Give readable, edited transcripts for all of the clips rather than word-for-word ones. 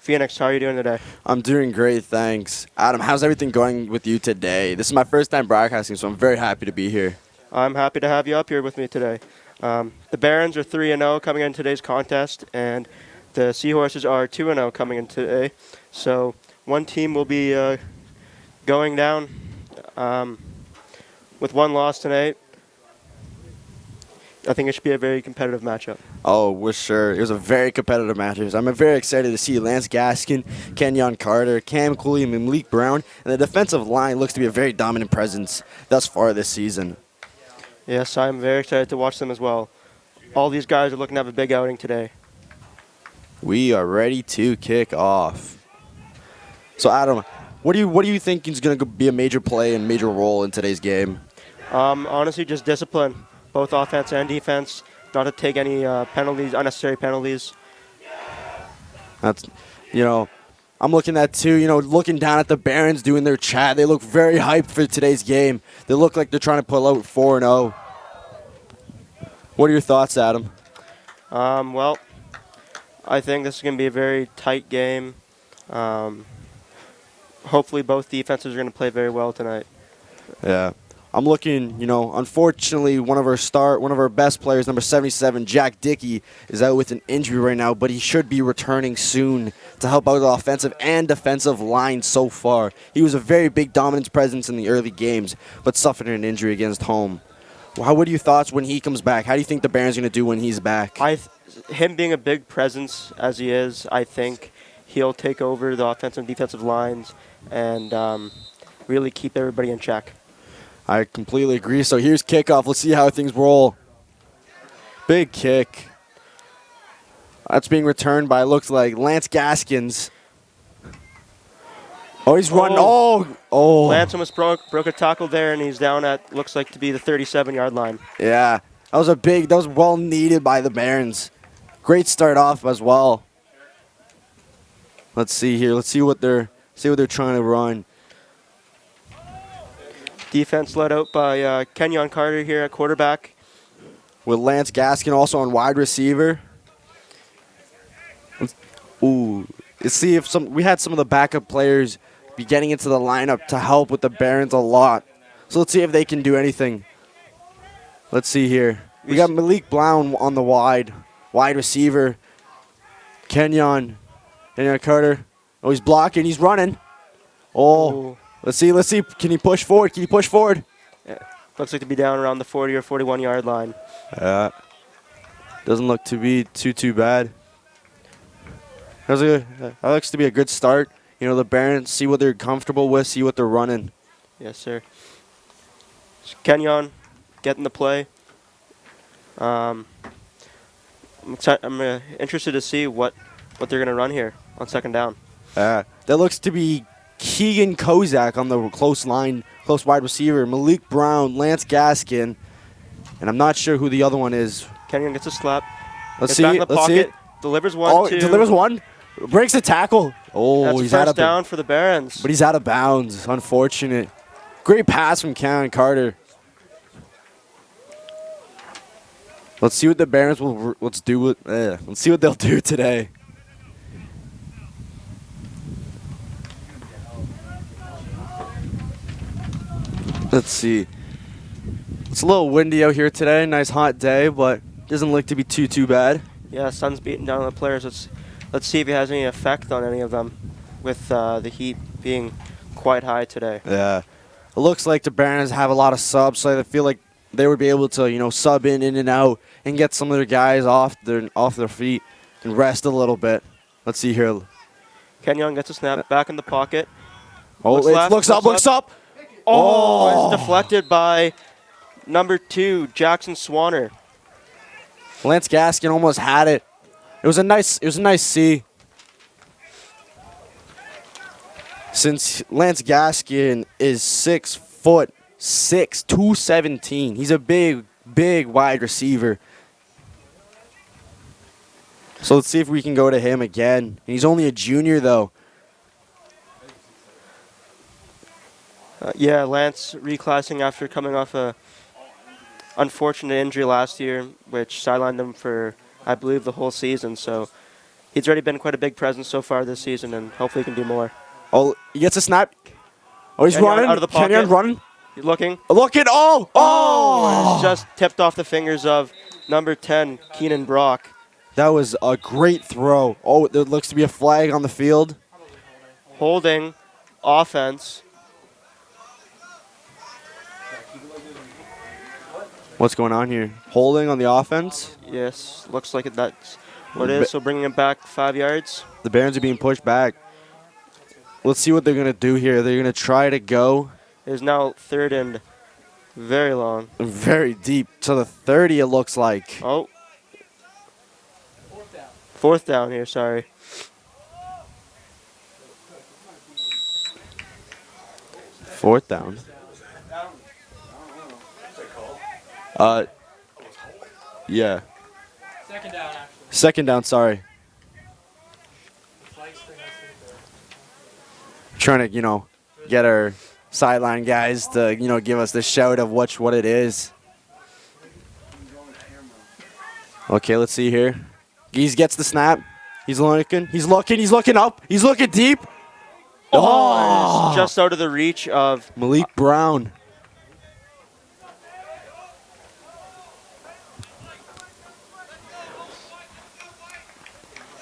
Phoenix, how are you doing today? I'm doing great, thanks. Adam, how's everything going with you today? This is my first time broadcasting, so I'm very happy to be here. I'm happy to have you up here with me today. The Barons are 3-0 coming in today's contest, and the Seahorses are 2-0 coming in today. So one team will be going down with one loss tonight. I think it should be a very competitive matchup. Oh, we're sure. It was a very competitive matchup. I'm very excited to see Lance Gaskin, Kenyon Carter, Cam Cooley, and Malik Brown. And the defensive line looks to be a very dominant presence thus far this season. Yes, I'm very excited to watch them as well. All these guys are looking to have a big outing today. We are ready to kick off. So, Adam, what do you think is going to be a major play and major role in today's game? Honestly, just discipline, both offense and defense, not to take any penalties, unnecessary penalties. That's, I'm looking at too, looking down at the Barons doing their chat. They look very hyped for today's game. They look like they're trying to pull out 4-0. What are your thoughts, Adam? Well, I think this is going to be a very tight game. Hopefully both defenses are going to play very well tonight. Yeah. I'm looking, unfortunately, one of our best players, number 77, Jack Dickey, is out with an injury right now, but he should be returning soon to help out the offensive and defensive line so far. He was a very big dominance presence in the early games, but suffered an injury against home. What are your thoughts when he comes back? How do you think the Barons are going to do when he's back? Him being a big presence as he is, I think he'll take over the offensive and defensive lines and really keep everybody in check. I completely agree. So here's kickoff. Let's see how things roll. Big kick. That's being returned by, looks like, Lance Gaskins. Oh, he's running. Oh. Lance almost broke a tackle there, and he's down at, looks like to be the 37-yard line. Yeah. That was well needed by the Barons. Great start off as well. Let's see here. Let's see what they're trying to run. Defense led out by Kenyon Carter here at quarterback. With Lance Gaskin also on wide receiver. Let's see if we had some of the backup players be getting into the lineup to help with the Barons a lot. So let's see if they can do anything. Let's see here. We got Malik Brown on the wide receiver. Kenyon Carter. Oh, he's blocking. He's running. Oh. Let's see. Can he push forward? Yeah. Looks like to be down around the 40 or 41-yard line. Doesn't look to be too bad. That looks to be a good start. The Barons, see what they're comfortable with, see what they're running. Yes, sir. Kenyon getting the play. I'm interested to see what they're going to run here on second down. That looks to be Keegan Kozak on the close wide receiver, Malik Brown, Lance Gaskin, and I'm not sure who the other one is. Kenyon gets a slap. Let's see it. Delivers one. Delivers one. Breaks the tackle. That's he's first down for the Barons. But he's out of bounds. Unfortunate. Great pass from Kenyon Carter. Let's see what the Barons will. Let's see what they'll do today. Let's see. It's a little windy out here today. Nice hot day, but doesn't look to be too bad. Yeah, sun's beating down on the players. Let's see if it has any effect on any of them with the heat being quite high today. Yeah. It looks like the Barons have a lot of subs, so I feel like they would be able to, sub in and out and get some of their guys off their feet and rest a little bit. Let's see here. Kenyon gets a snap, back in the pocket. Looks up. Oh, it's deflected by number 2, Jackson Swanner. Lance Gaskin almost had it. It was a nice see. Since Lance Gaskin is 6'6", 217, he's a big wide receiver. So let's see if we can go to him again. He's only a junior though. Yeah, Lance reclassing after coming off a unfortunate injury last year, which sidelined him for, I believe, the whole season. So he's already been quite a big presence so far this season, and hopefully he can do more. Oh, he gets a snap. Oh, he's Kenyon running. out of the pocket. Kenyon running. He's looking. Look at And oh! it's just tipped off the fingers of number 10, Keenan Brock. That was a great throw. Oh, there looks to be a flag on the field. Holding offense. What's going on here? Holding on the offense. Yes, looks like that's what it is. So bringing it back 5 yards. The Barons are being pushed back. Let's see what they're going to do here. They're going to try to go It is now 3rd and very long. very deep to the 30, it looks like. Oh. 4th down here, sorry. Fourth down. Yeah. Second down, sorry. Trying to, get our sideline guys to, give us the shout of what it is. Okay, let's see here. Geese gets the snap. He's looking up. He's looking deep. Oh, it's just out of the reach of Malik Brown.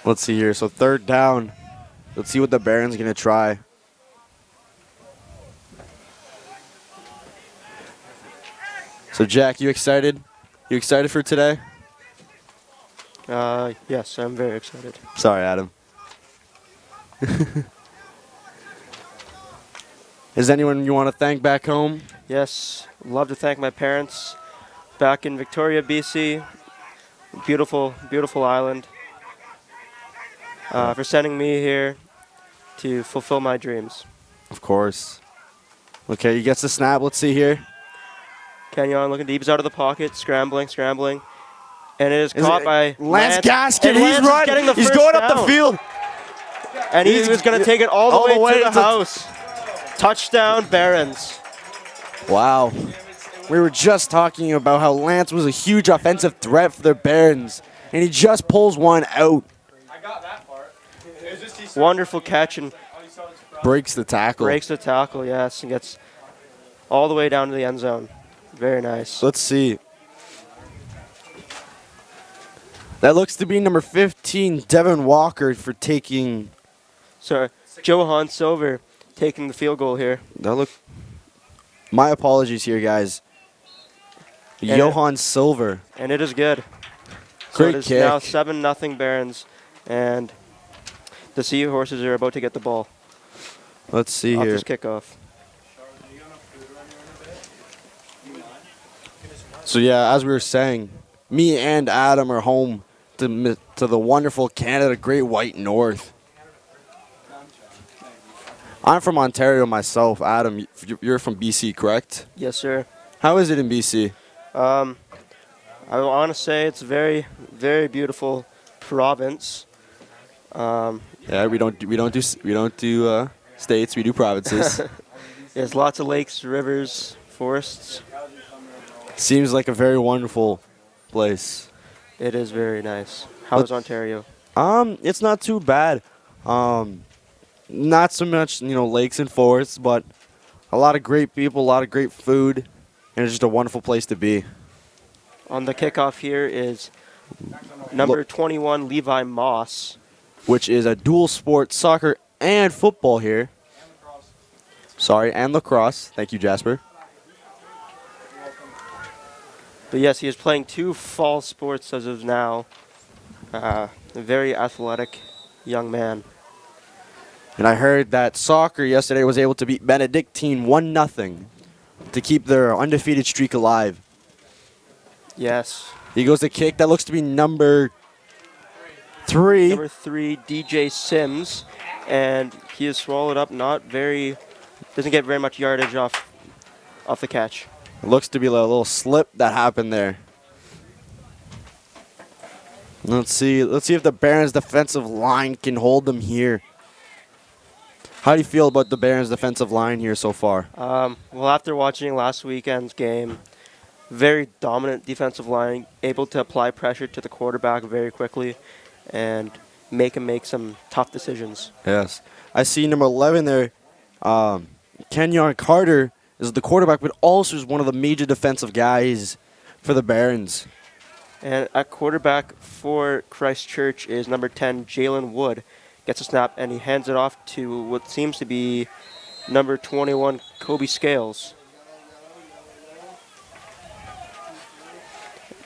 Let's see here. So 3rd down. Let's see what the Barons going to try. So Jack, you excited? You excited for today? yes, I'm very excited. Sorry, Adam. Is anyone you want to thank back home? Yes, love to thank my parents back in Victoria, BC. Beautiful, beautiful island. For sending me here to fulfill my dreams. Of course. Okay, he gets the snap. Let's see here. Kenyon looking deep. He's out of the pocket, scrambling. And it is caught by Lance Gaskin. And He's Lance is running. getting the He's first going up down. the field. And he was going to take it all the way to the house. Touchdown, Barons. Wow. We were just talking about how Lance was a huge offensive threat for the Barons, and he just pulls one out. Wonderful catch and Breaks the tackle. breaks the tackle, yes, and gets all the way down to the end zone. Very nice. Let's see. That looks to be number 15, Devin Walker, for taking. So, Johan Silver taking the field goal here. That look. My apologies here, guys. And Johan Silver. And it is good. So Great it is kick. now 7-0 Barons, and the Seahorses are about to get the ball Let's see off here. this kickoff. So yeah, as we were saying, me and Adam are home to the wonderful Canada Great White North. I'm from Ontario myself. Adam, you're from BC, correct? Yes, sir. How is it in BC? I want to say it's a very, very beautiful province. Yeah, we don't do states. We do provinces. There's lots of lakes, rivers, forests. Seems like a very wonderful place. It is very nice. How's Ontario? It's not too bad. Not so much, lakes and forests, but a lot of great people, a lot of great food, and it's just a wonderful place to be. On the kickoff here is number 21, Levi Moss. Which is a dual sport, soccer and football here. Sorry, and lacrosse. Thank you, Jasper. But yes, he is playing 2 fall sports as of now. A very athletic young man. And I heard that soccer yesterday was able to beat Benedictine 1-0 to keep their undefeated streak alive. Yes. He goes to kick. That looks to be number 3. Number 3, DJ Sims. And he is swallowed up, doesn't get very much yardage off the catch. It looks to be a little slip that happened there. Let's see if the Barons' defensive line can hold them here. How do you feel about the Barons' defensive line here so far? Well, after watching last weekend's game, very dominant defensive line, able to apply pressure to the quarterback very quickly, and make him make some tough decisions. Yes. I see number 11 there. Kenyon Carter is the quarterback, but also is one of the major defensive guys for the Barons. And at quarterback for Christchurch is number 10, Jalen Wood. Gets a snap, and he hands it off to what seems to be number 21, Kobe Scales.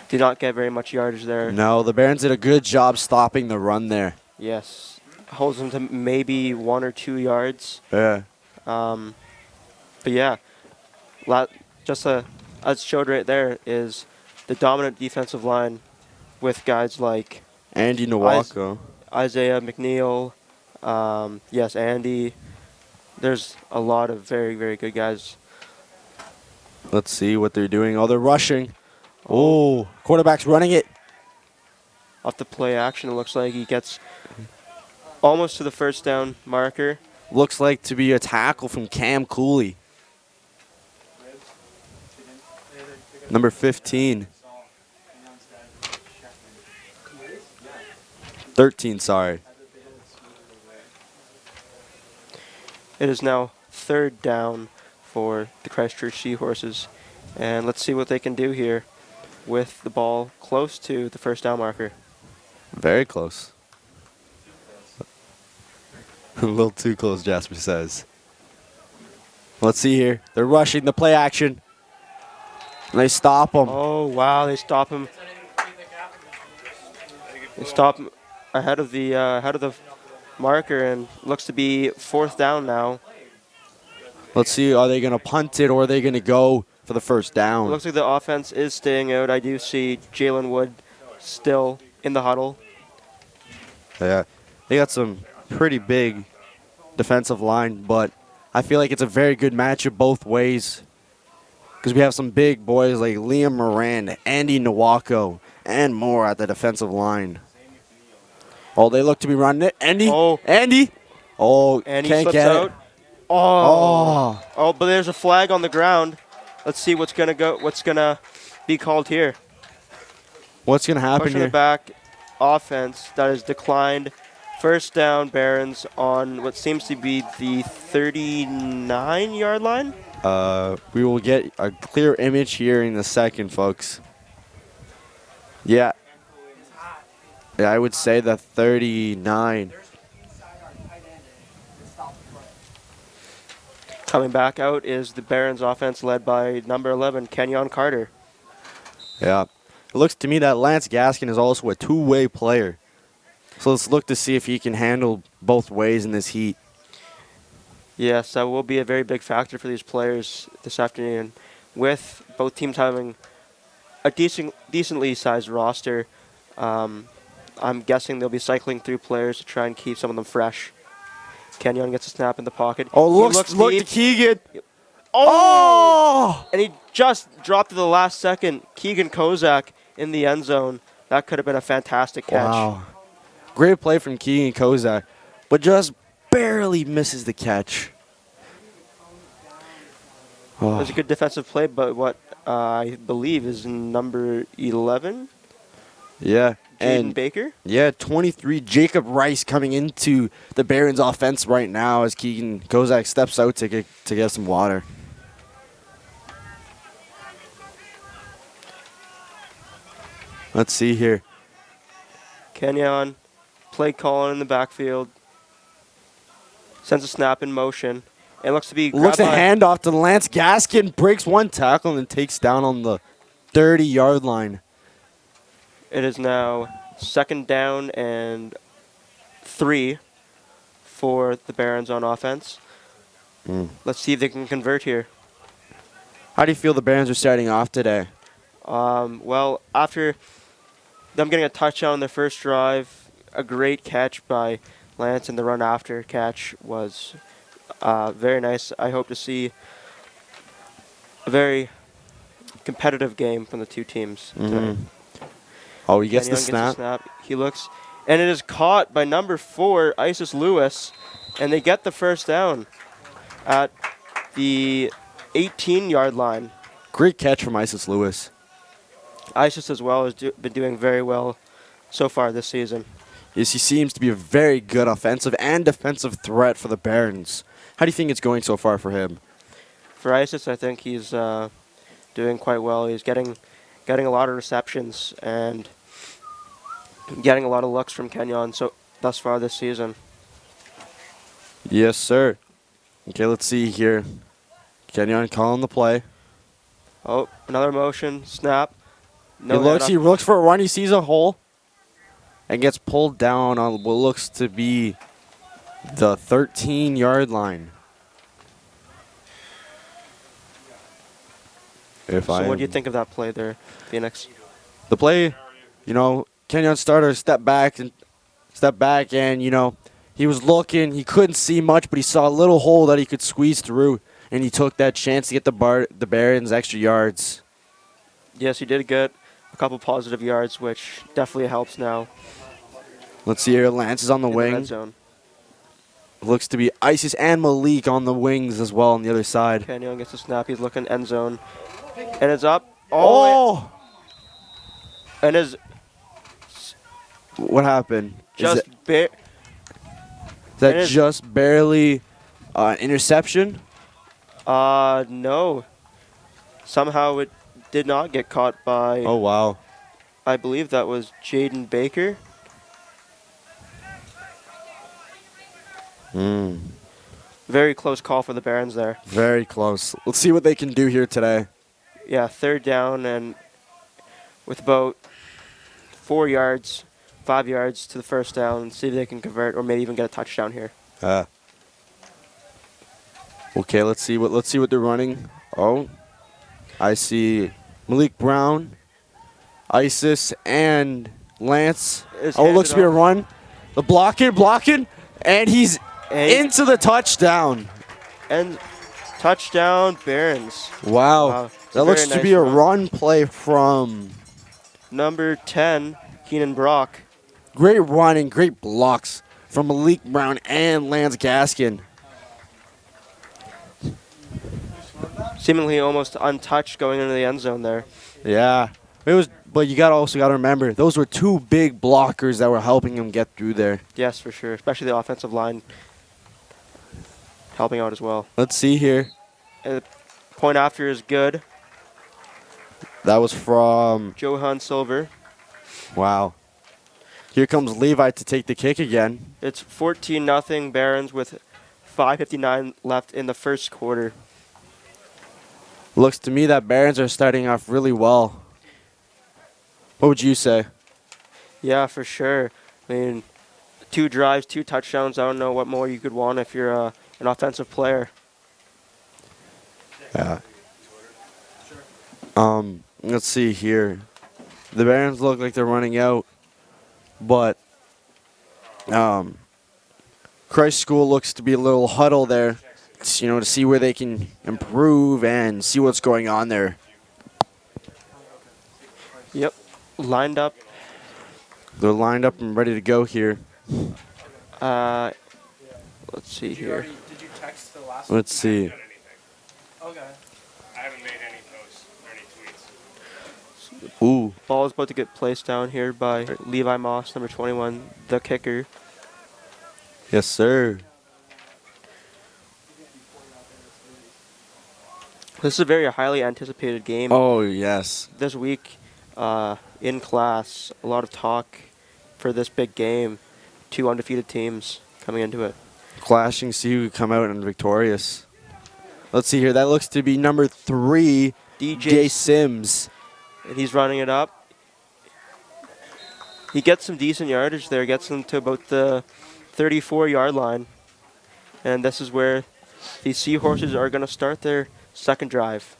Did not get very much yardage there. No, the Barons did a good job stopping the run there. Yes. Holds him to maybe 1 or 2 yards. Yeah. But yeah, as showed right there is the dominant defensive line with guys like Andy Nwako. Isaiah McNeil. Yes, Andy. There's a lot of very, very good guys. Let's see what they're doing. Oh, they're rushing. Oh, quarterback's running it. Off the play action, it looks like he gets almost to the first down marker. Looks like to be a tackle from Cam Cooley. Number 15. 13, sorry. It is now 3rd down for the Christchurch Seahorses. And let's see what they can do here with the ball close to the first down marker. Very close. A little too close, Jasper says. Let's see here. They're rushing the play action. And they stop them. Oh, wow, they stop him. They stop him ahead of the marker, and looks to be 4th down now. Let's see, are they going to punt it or are they going to go for the first It down? looks like the offense is staying out. I do see Jalen Wood still in the huddle. Yeah, they got some pretty big defensive line, but I feel like it's a very good matchup both ways because we have some big boys like Liam Moran, Andy Nwako, and more at the defensive line. Oh, they look to be running it. Andy? Oh. Andy? Oh, And he can't slips get out. it. Oh. Oh. Oh, but there's a flag on the ground. Let's see what's gonna be called here. What's going to happen Pushing here? the back offense that has declined. First down, Barons on what seems to be the 39-yard line. We will get a clear image here in a second, folks. Yeah. Yeah, I would say the 39. Coming back out is the Barons offense led by number 11, Kenyon Carter. Yeah. It looks to me that Lance Gaskin is also a two-way player. So let's look to see if he can handle both ways in this heat. Yes, that will be a very big factor for these players this afternoon. With both teams having a decently sized roster, I'm guessing they'll be cycling through players to try and keep some of them fresh. Kenyon gets a snap in the pocket. Oh, He look deep. to Keegan. Oh! And he just dropped to the last second. Keegan Kozak in the end zone. That could have been a fantastic catch. Wow. Great play from Keegan Kozak, but just barely misses the catch. It was a good defensive play, but what I believe is number 11, Yeah. Jaden And Baker. yeah, 23, Jacob Rice coming into the Barons offense right now as Keegan Kozak steps out to get some water. Let's see here. Kenyon, play calling in the backfield. Sends a snap in motion. It looks to be Looks a grabbed by- handoff to Lance Gaskin, breaks one tackle and then takes down on the 30-yard line. It is now 2nd down and 3 for the Barons on offense. Let's see if they can convert here. How do you feel the Barons are starting off today? Well, after them getting a touchdown on their first drive, a great catch by Lance, and the run after catch was very nice. I hope to see a very competitive game from the two teams tonight. Oh, he gets Kenyon the snap. snap. He looks, and it is caught by number 4, Isis Lewis, and they get the first down at the 18-yard line. Great catch from Isis Lewis. Isis as well has been doing very well so far this season. is he seems to be a very good offensive and defensive threat for the Barons. How do you think it's going so far for him? For Isis, I think he's doing quite well. He's getting a lot of receptions and getting a lot of looks from Kenyon so thus far this season. Yes, sir. Okay, let's see here. Kenyon calling the play. Oh, another motion, snap. He looks for a run. He sees a hole and gets pulled down on what looks to be the 13-yard line. So what do you think of that play there, Phoenix? The play, Kenyon starter step back, and he was looking. He couldn't see much, but he saw a little hole that he could squeeze through, and he took that chance to get the Barons extra yards. Yes, he did get a couple positive yards, which definitely helps now. Let's see here. Lance is on the wing. The red zone. Looks to be Isis and Malik on the wings as well on the other side. Kenyon gets a snap. He's looking end zone. And it's up. Oh! And is What happened? just Is that just barely interception? No. Somehow it did not get caught by, Oh, wow. I believe that was Jaden Baker. Very close call for the Barons there. Very close. Let's see what they can do here today. Yeah, third down and with about 4 yards, 5 yards to the first down, see if they can convert or maybe even get a touchdown here. Okay, let's see what they're running. Oh, I see Malik Brown, Isis, and Lance. It's Oh, it looks to be a handed run. The blocking, and he's into the touchdown. And touchdown, Barons. Wow. It's a That looks very to nice be a run. run play from Number 10, Keenan Brock. great run and great blocks from Malik Brown and Lance Gaskin. Seemingly almost untouched going into the end zone there. Yeah. But you also got to remember, those were two big blockers that were helping him get through there. Yes, for sure. Especially the offensive line helping out as well. Let's see here. And the point after is good. That was from, Johan Silver. wow. Here comes Levi to take the kick again. It's 14-0 Barons with 5:59 left in the first quarter. Looks to me that Barons are starting off really well. What would you say? Yeah, for sure. I mean, 2 drives, 2 touchdowns. I don't know what more you could want if you're an offensive player. Yeah. Let's see here. The Barons look like they're running out, but Christ School looks to be a little huddle there, to see where they can improve and see what's going on there. Yep, lined up. They're lined up and ready to go here. Let's see here. Did you text the last Let's see. Okay. I haven't made any posts or any tweets. Ooh. Ball is about to get placed down here by Levi Moss, number 21, the kicker. Yes, sir. This is a very highly anticipated game. Oh, yes. This week in class, a lot of talk for this big game. 2 undefeated teams coming into it. Clashing, see who come out and victorious. Let's see here. That looks to be number 3, DJ Sims. And he's running it up. He gets some decent yardage there, gets him to about the 34-yard line. And this is where the Seahorses are going to start their second drive.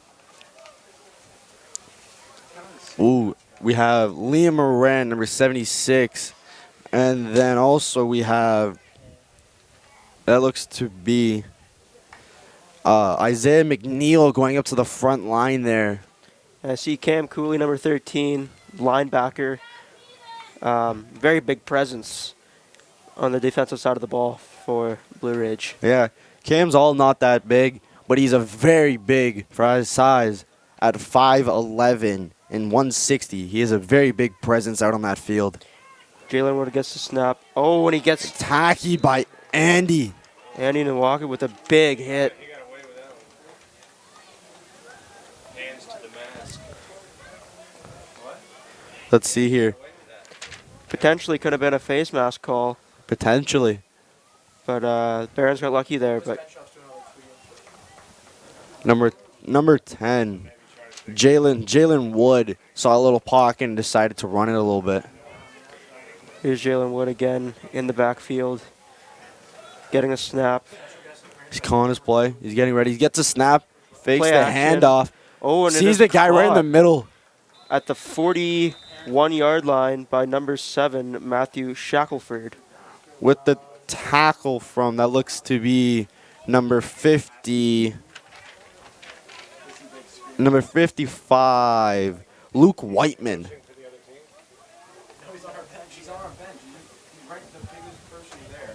Ooh, we have Liam Moran, number 76. And then also we have, that looks to be Isaiah McNeil going up to the front line there. And I see Cam Cooley, number 13, linebacker. Very big presence on the defensive side of the ball for Blue Ridge. Yeah, Cam's all not that big, but he's a very big for his size at 5'11" and 160. He has a very big presence out on that field. Jalen Wood gets the snap. Oh, and he gets Tacky by Andy. Andy Nwaka with a big hit. He got away with that one. Hands to the mask. What? Let's see here. Potentially could have been a face mask call, Potentially. but Barons got lucky there. But Number 10, Jalen Wood saw a little pocket and decided to run it a little bit. here's Jalen Wood again in the backfield, getting a snap. He's calling his play. He's getting ready. He gets a snap, fakes Play the action. handoff, Oh, and it sees is the guy right in the caught middle. at the 41-yard line by number 7, Matthew Shackelford. With the tackle from, that looks to be number 50, number 55, Luke Whiteman. No, he's on our bench. He's on our bench. He's right the biggest person there.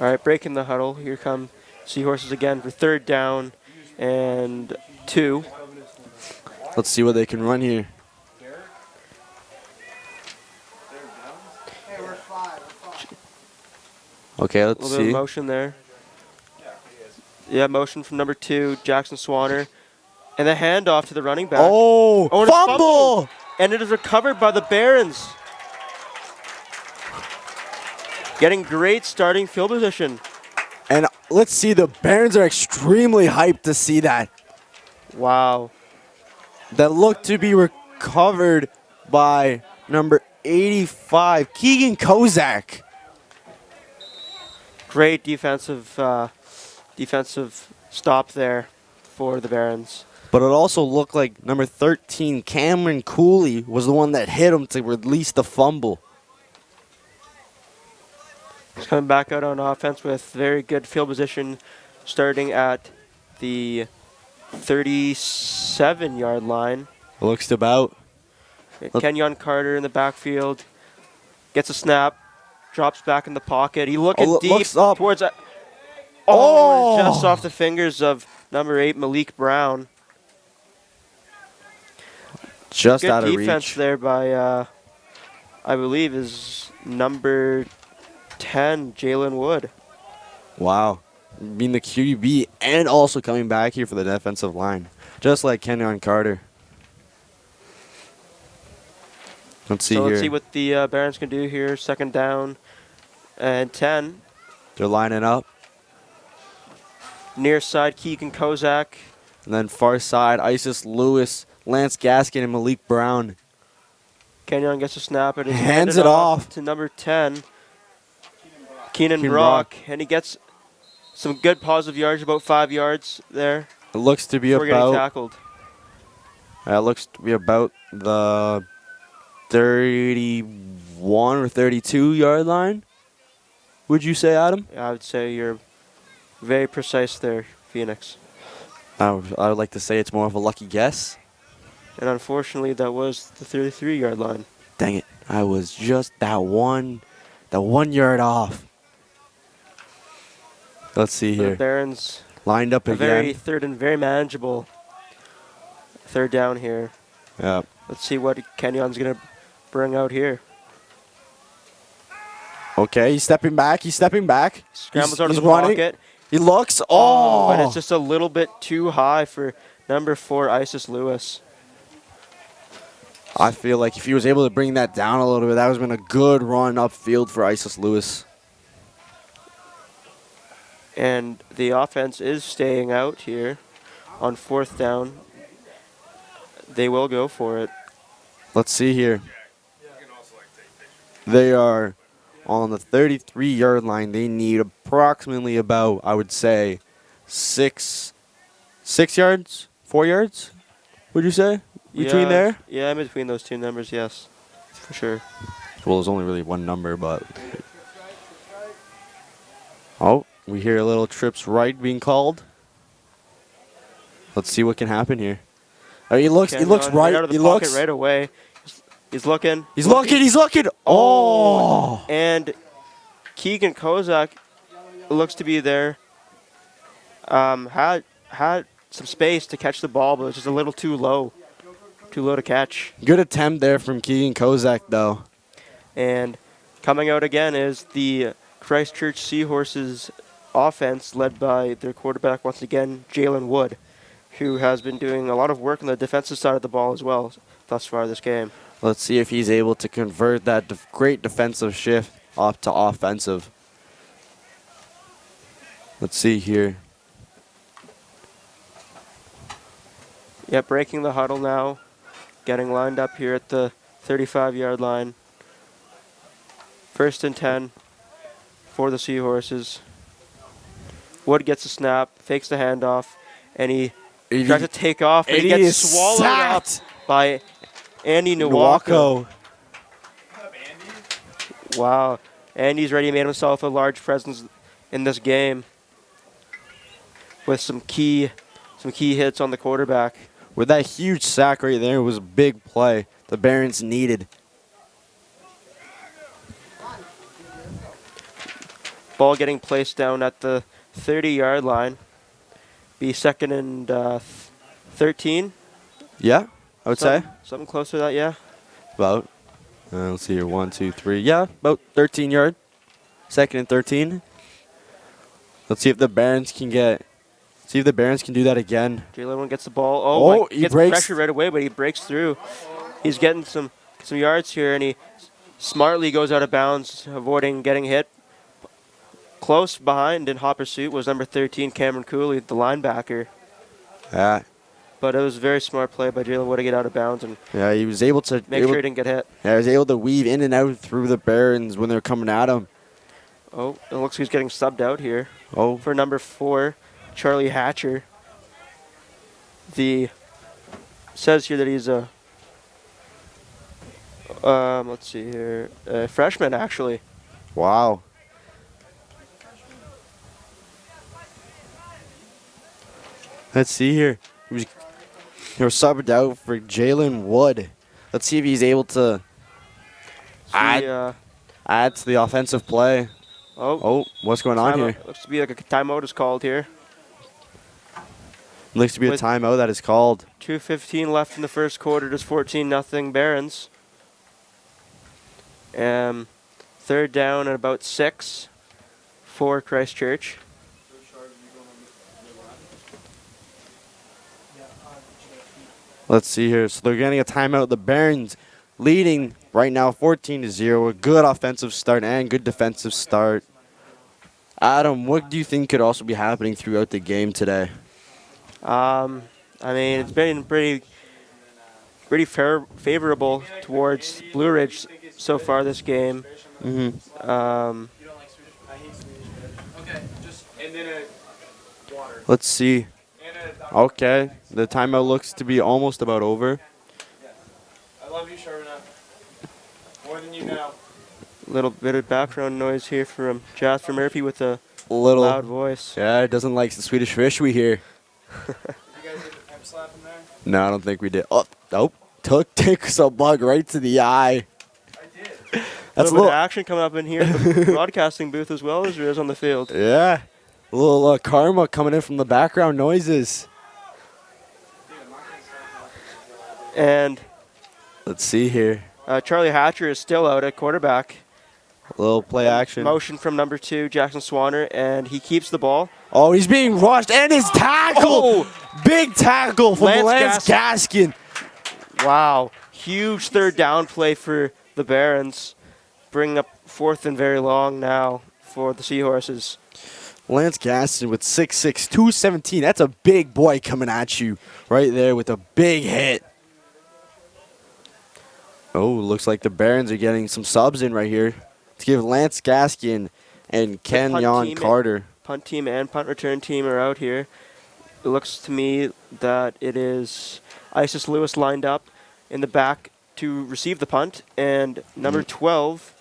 All right, breaking the huddle. Here come Seahorses again for 3rd down and 2. Let's see what they can run here. Hey, we're 5. Okay, A let's little bit of see. motion there. Yeah, motion from number 2, Jackson Swanner. And the handoff to the running back. Oh, Oh, and it's fumble! And it is recovered by the Barons. Getting great starting field position. And let's see, the Barons are extremely hyped to see that. Wow. That looked to be recovered by number 85, Keegan Kozak. Great defensive stop there for the Barons. But it also looked like number 13, Cameron Cooley, was the one that hit him to release the fumble. He's coming back out on offense with very good field position, starting at the 37-yard line. It looks about. Kenyon Carter in the backfield gets a snap, drops back in the pocket. He looking Oh, deep looks up. towards a, Oh! just off the fingers of number 8, Malik Brown. Just Good out of defense reach. there by, I believe, is number 10, Jalen Wood. Wow. Being the QB and also coming back here for the defensive line. Just like Kenyon Carter. Let's see So here. let's see what the Barons can do here. 2nd down and 10. They're lining up. Near side, Keegan Kozak. And then far side, Isis Lewis, Lance Gaskin, and Malik Brown. Kenyon gets a snap and is Hands handed it off. to number 10, Keenan Brock. Brock. And he gets some good positive yards, about 5 yards there It looks to be before getting about. tackled. It looks to be about the 31 or 32 yard line. Would you say, Adam? I would say you're very precise there, Phoenix. I would like to say it's more of a lucky guess. And unfortunately, that was the 33-yard line. Dang it! I was just that 1 yard off. Let's see The here. Barons, Lined up a again. very third and very manageable 3rd down here. Yeah. Let's see what Kenyon's going to bring out here. Okay, he's stepping back. Scrambles out of he's the running. pocket. He looks. Oh! But it's just a little bit too high for number 4, Isis Lewis. I feel like if he was able to bring that down a little bit, that would have been a good run upfield for Isis Lewis. And the offense is staying out here on 4th down. They will go for it. Let's see here. You can also like take pictures. They are on the 33-yard line. They need approximately about, I would say, 6 yards, 4 yards. Would you say between there? Yeah, in between those two numbers, yes, for sure. Well, there's only really one number, but. Oh, we hear a little trips right being called. Let's see what can happen here. Oh, he looks Kenyon right. out of the He pocket looks. right away. He's looking. He's looking. Oh! And Keegan Kozak looks to be there. Had some space to catch the ball, but it was just a little too low. Too low to catch. Good attempt there from Keegan Kozak, though. And coming out again is the Christchurch Seahorses offense, led by their quarterback once again, Jalen Wood, who has been doing a lot of work on the defensive side of the ball as well thus far this game. Let's see if he's able to convert that great defensive shift off to offensive. Let's see here. Yeah, breaking the huddle now, getting lined up here at the 35-yard line. 1st and 10 for the Seahorses. Wood gets a snap, fakes the handoff, and he tries to take off, but he gets swallowed up by Andy Nwako. Wow. Andy's already made himself a large presence in this game with some key hits on the quarterback. With that huge sack right there, it was a big play the Barons needed. Ball getting placed down at the 30-yard line. Be 2nd and 13. Yeah, I would say. Something close to that, yeah. About, let's see here, 1, 2, 3. Yeah, about 13 yard. 2nd and 13. Let's see if the Barons can do that again. Jalen Wood gets the ball. He gets breaks pressure right away, but he breaks through. He's getting some yards here, and he smartly goes out of bounds, avoiding getting hit. Close behind in hot pursuit was number 13, Cameron Cooley, the linebacker. Yeah. But it was a very smart play by Jalen Wood to get out of bounds and Yeah, he was able to make sure he didn't get hit. Yeah, he was able to weave in and out through the Barons when they're coming at him. Oh, it looks like he's getting subbed out here. Oh. For number 4, Charlie Hatcher. Says here that he's a let's see here, a freshman actually. Wow. Let's see here. He was subbed out for Jalen Wood. Let's see if he's able to add to the offensive play. Oh, what's going on here? Looks to be like a timeout is called here. Looks to be a timeout that is called. 2:15 left in the first quarter. Just 14-0 Barons. 3rd down and about 6 for Christchurch. Let's see here. So they're getting a timeout. The Barons leading right now 14-0. A good offensive start and good defensive start. Adam, what do you think could also be happening throughout the game today? I mean, it's been pretty favorable towards Blue Ridge so far this game. Mm-hmm. And then water. Let's see. Okay, the timeout looks to be almost about over. I love you, Sharvina. More than you know. Little bit of background noise here from Jasper Murphy with a Little loud voice. Yeah, it doesn't like the Swedish fish we hear. Did you guys get the pimp slap in there? No, I don't think we did. Oh, takes a bug right to the eye. I did. That's a little action coming up in here in the broadcasting booth as well as there is on the field. Yeah, a little karma coming in from the background noises. And let's see here. Charlie Hatcher is still out at quarterback. A little play action. Motion from number 2, Jackson Swanner, and he keeps the ball. Oh, he's being rushed, and his tackle! Oh! Big tackle from Lance Gaskin. Wow. Huge 3rd down play for the Barons. Bringing up 4th and very long now for the Seahorses. Lance Gaskin with 6'6", 217. That's a big boy coming at you right there with a big hit. Oh, looks like the Barons are getting some subs in right here to give Lance Gaskin and Kenyon Carter. Punt team and punt return team are out here. It looks to me that it is Isis Lewis lined up in the back to receive the punt, and number 12,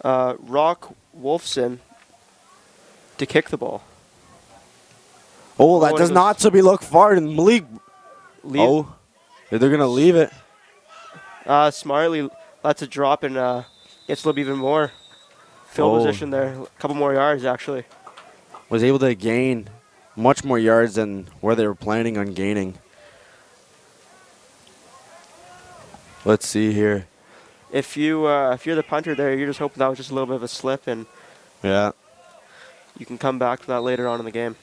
Rock Wolfson, to kick the ball. Oh, that does not to be looked far in Malik. Oh, they're going to leave it. Smartly lets it drop and gets a little bit even more field position there. A couple more yards, actually. Was able to gain much more yards than where they were planning on gaining. Let's see here. if you're the punter there, you're just hoping that was just a little bit of a slip, and Yeah. you can come back to that later on in the game.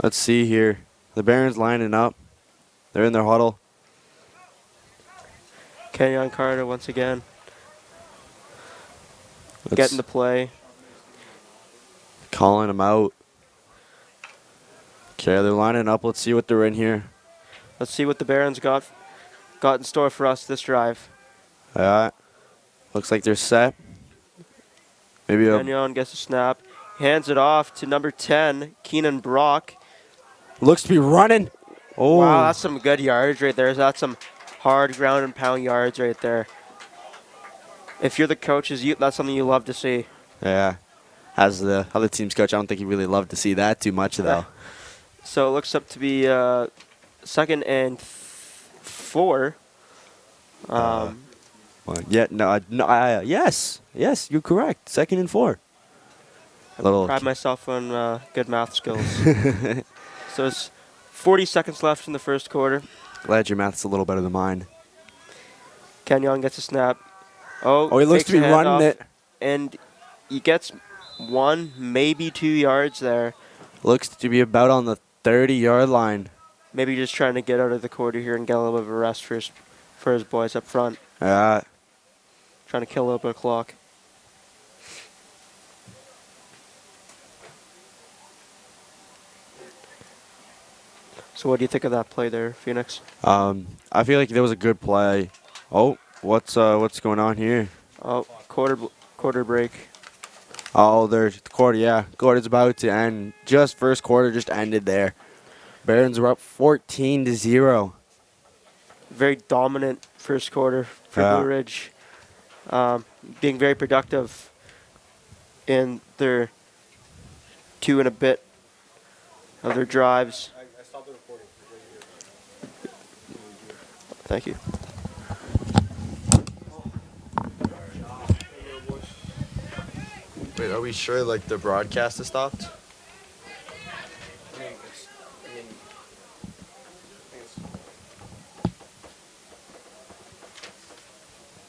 Let's see here. The Barons lining up. They're in their huddle. Kenyon Carter once again Let's getting the play. calling them out. Okay, they're lining up. Let's see what they're in here. Let's see what the Barons got in store for us this drive. Yeah. Looks like they're set. Maybe a Kenyon gets a snap, hands it off to number 10, Keenan Brock. looks to be running. Oh. Wow, that's some good yards right there. That's some hard ground and pound yards right there. If you're the coaches, that's something you love to see. Yeah. As the other team's coach, I don't think he really loved to see that too much, though. So it looks up to be 2nd and 4. Well, yeah, yes, you're correct. 2nd and 4. I pride myself on good math skills. So it's 40 seconds left in the first quarter. Glad your math's a little better than mine. Kenyon gets a snap. Oh, he looks fakes to be a handoff, running it. And he gets 1, maybe 2 yards there. Looks to be about on the 30-yard line. Maybe just trying to get out of the quarter here and get a little bit of a rest for his boys up front. Yeah. Trying to kill a little bit of clock. So what do you think of that play there, Phoenix? I feel like there was a good play. Oh, what's going on here? Oh, quarter break. Oh, there's the quarter. Yeah, quarter's about to end. Just first quarter just ended there. Barons were up 14-0. Very dominant first quarter for Yeah. Blue Ridge. Being very productive in their 2 and a bit of their drives. I stopped the recording. Thank you. Wait, are we sure like the broadcast has stopped?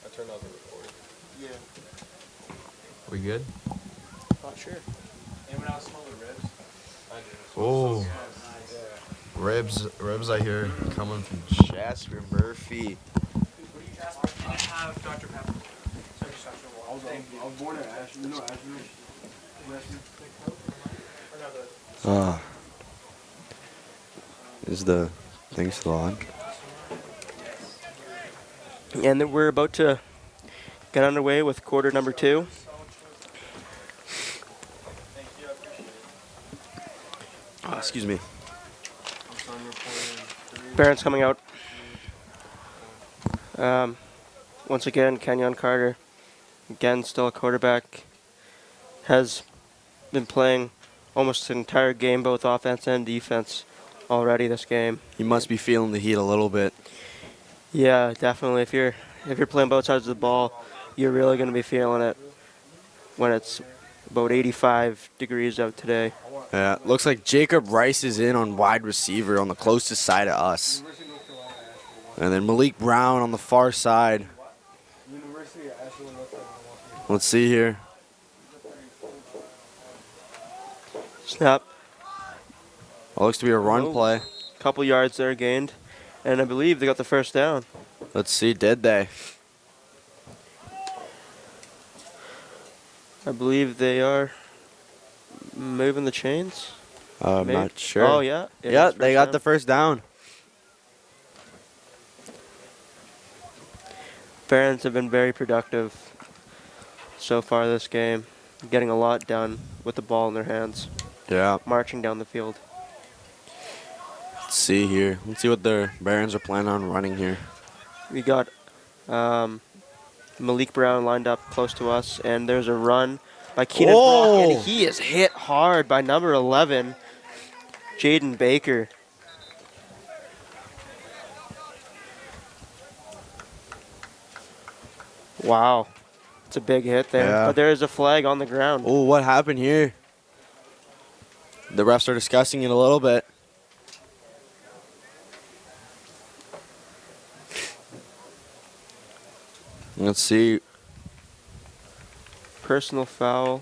I turned off the recording. Yeah, We good? not sure. Anyone else smell the ribs? I did. Oh, ribs I hear coming from Jasper Murphy. I have Dr. Pepper. I was born in Ashland. You know Ashland? Is the thing still on? And then we're about to get underway with quarter number 2. Oh, excuse me. Barons coming out. Once again, Kenyon Carter, again still a quarterback, has been playing almost the entire game, both offense and defense, already this game. He must be feeling the heat a little bit. Yeah, definitely. If you're playing both sides of the ball, you're really going to be feeling it when it's about 85 degrees out today. Yeah, looks like Jacob Rice is in on wide receiver on the closest side of us. And then Malik Brown on the far side. University of Ashland. Let's see here. Snap. Oh, looks to be a run Oh. play. Couple yards there gained. And I believe they got the first down. Let's see, did they? I believe they are moving the chains. I'm Maybe. not sure. Oh, yeah. It Yeah, is they first got down. the first down. Barons have been very productive so far this game, getting a lot done with the ball in their hands, Yeah. marching down the field. Let's see here. Let's see what their Barons are planning on running here. We got Malik Brown lined up close to us, and there's a run by Keenan Brock, and he is hit hard by number 11, Jaden Baker. Wow. It's a big hit there. Yeah. But there is a flag on the ground. Oh, what happened here? The refs are discussing it a little bit. Let's see. Personal foul.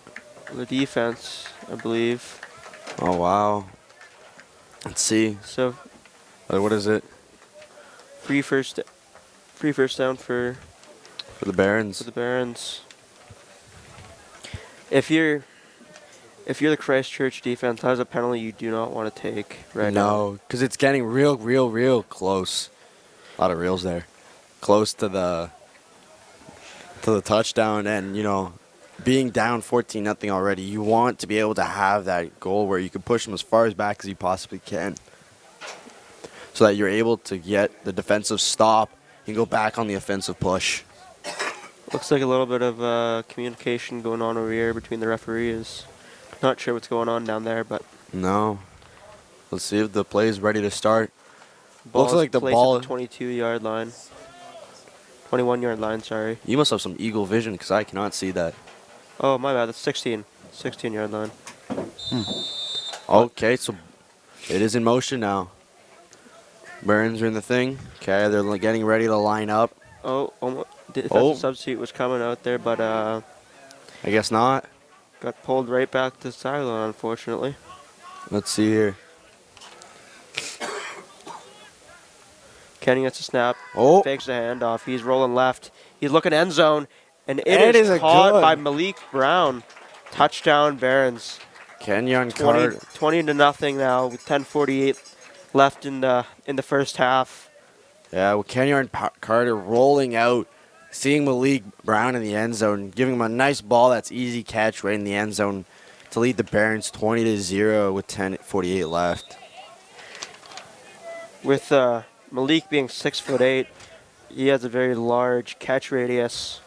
The defense, I believe. Oh, wow. Let's see. So What is it? free first down for For the Barons. the Barons. If you're the Christchurch defense, that is a penalty you do not want to take right now. No, because it's getting real close. A lot of reels there. Close to the touchdown, and being down 14-0 already, you want to be able to have that goal where you can push them as far as back as you possibly can, so that you're able to get the defensive stop and go back on the offensive push. Looks like a little bit of communication going on over here between the referees. Not sure what's going on down there, but No. Let's see if the play is ready to start. ball's like the placed ball- at the 22-yard line. 21-yard line, sorry. You must have some eagle vision, because I cannot see that. Oh, my bad. That's 16-yard line. Okay, so it is in motion now. Burns are in the thing. Okay, they're getting ready to line up. Oh, the defensive Oh. substitute was coming out there, but I guess not. got pulled right back to the sideline, unfortunately. Let's see here. Kenny gets a snap. Oh, Fakes the handoff. He's rolling left. He's looking end zone, and It it is is a caught good- by Malik Brown. Touchdown, Barons. Kenyon 20 Carter. 20-0 now with 10:48 left in the first half. Yeah, with Kenyon Carter rolling out, seeing Malik Brown in the end zone, giving him a nice ball that's easy catch right in the end zone to lead the Barons 20-0 with 10:48 left. With Malik being 6'8", he has a very large catch radius.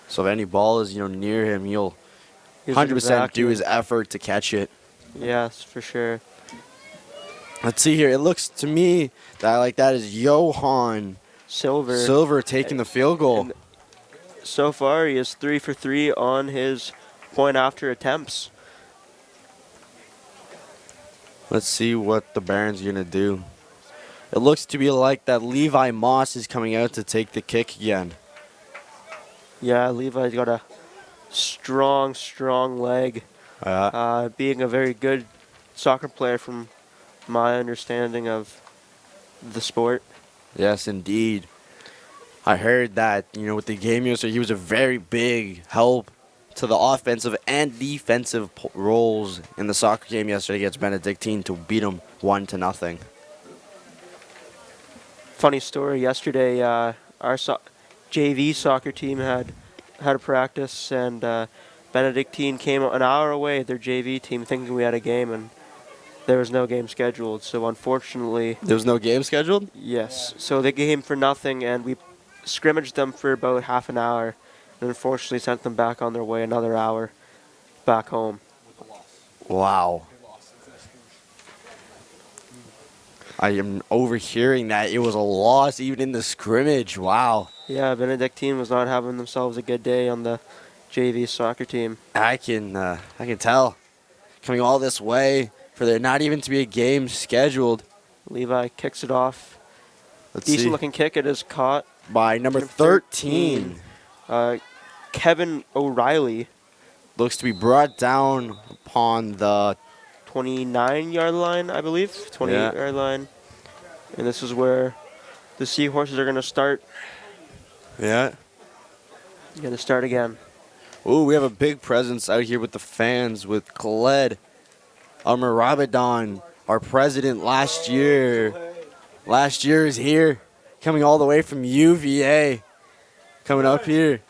So if any ball is near him, he'll He's in a 100% do vacuum. his effort to catch it. Yes, for sure. Let's see here. It looks to me that is Johan Silver. taking the field goal. And so far, he is 3 for 3 on his point after attempts. Let's see what the Barons are going to do. It looks to be like that Levi Moss is coming out to take the kick again. Yeah, Levi's got a strong leg. Being a very good soccer player from my understanding of the sport. Yes, indeed. I heard that, with the game yesterday, he was a very big help to the offensive and defensive roles in the soccer game yesterday against Benedictine to beat them 1-0. Funny story, yesterday our JV soccer team had a practice, and Benedictine came an hour away, their JV team, thinking we had a game, and there was no game scheduled. So unfortunately, There was no game scheduled? yes. So they came for nothing, and we scrimmaged them for about half an hour, and unfortunately sent them back on their way another hour back home. With the loss. Wow. They lost. It's an exclusion. I am overhearing that it was a loss even in the scrimmage. Wow. Yeah, Benedictine was not having themselves a good day on the JV soccer team. I can tell. Coming all this way for there not even to be a game scheduled. Levi kicks it off. Let's Decent see. looking kick. It is caught. By number Number 13. Kevin O'Reilly, Looks to be brought down upon the 29-yard line, I believe. 28-yard line. And this is where the Seahorses are going to start. Yeah. Going to start again. Ooh, we have a big presence out here with the fans with Khaled Amarabadon, our president last year. Last year is here, coming all the way from UVA, coming up here.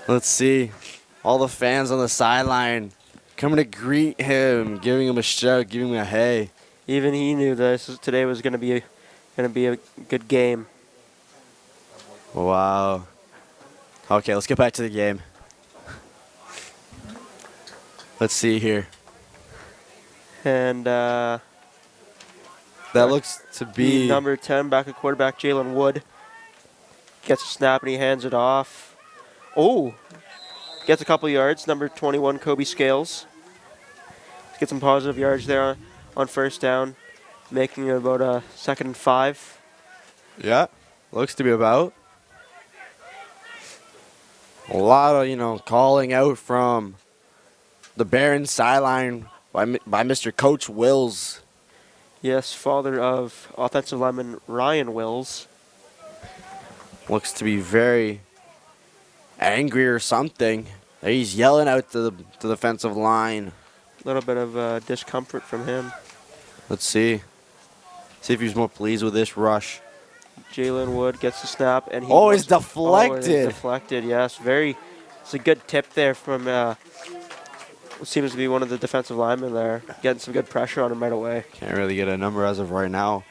Let's see, all the fans on the sideline coming to greet him, giving him a shout, giving him a hey. Even he knew today was going to be a good game. Wow. Okay, let's get back to the game. Let's see here. And That looks to be number 10, backup quarterback Jalen Wood gets a snap and he hands it off. Oh, gets a couple yards. Number 21, Kobe Scales. Get some positive yards there on first down, making it about a 2nd and 5. Yeah. Looks to be about. A lot of, calling out from the Barons sideline by Mr. Coach Wills. Yes, father of offensive lineman Ryan Wills. Looks to be very angry or something. He's yelling out to the defensive line. A little bit of discomfort from him. Let's see. See if he's more pleased with this rush. Jalen Wood gets the snap, and he. Oh, it's Oh, it's deflected. deflected. Yes, it's a good tip there from. What seems to be one of the defensive linemen there, getting some good pressure on him right away. Can't really get a number as of right now.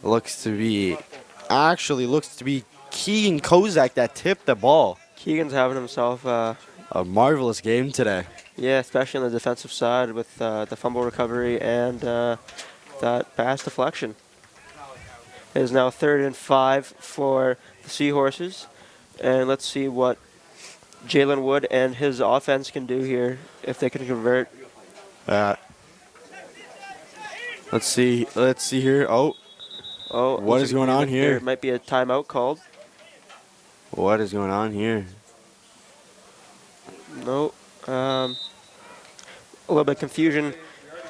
Looks to be Keegan Kozak that tipped the ball. Keegan's having himself. A marvelous game today. Yeah, especially on the defensive side with the fumble recovery and that pass deflection. It is now 3rd and 5 for the Seahorses. And let's see what Jalen Wood and his offense can do here if they can convert. Let's see here. Oh, Oh, what is going on here? There might be a timeout called. what is going on here? No. A little bit of confusion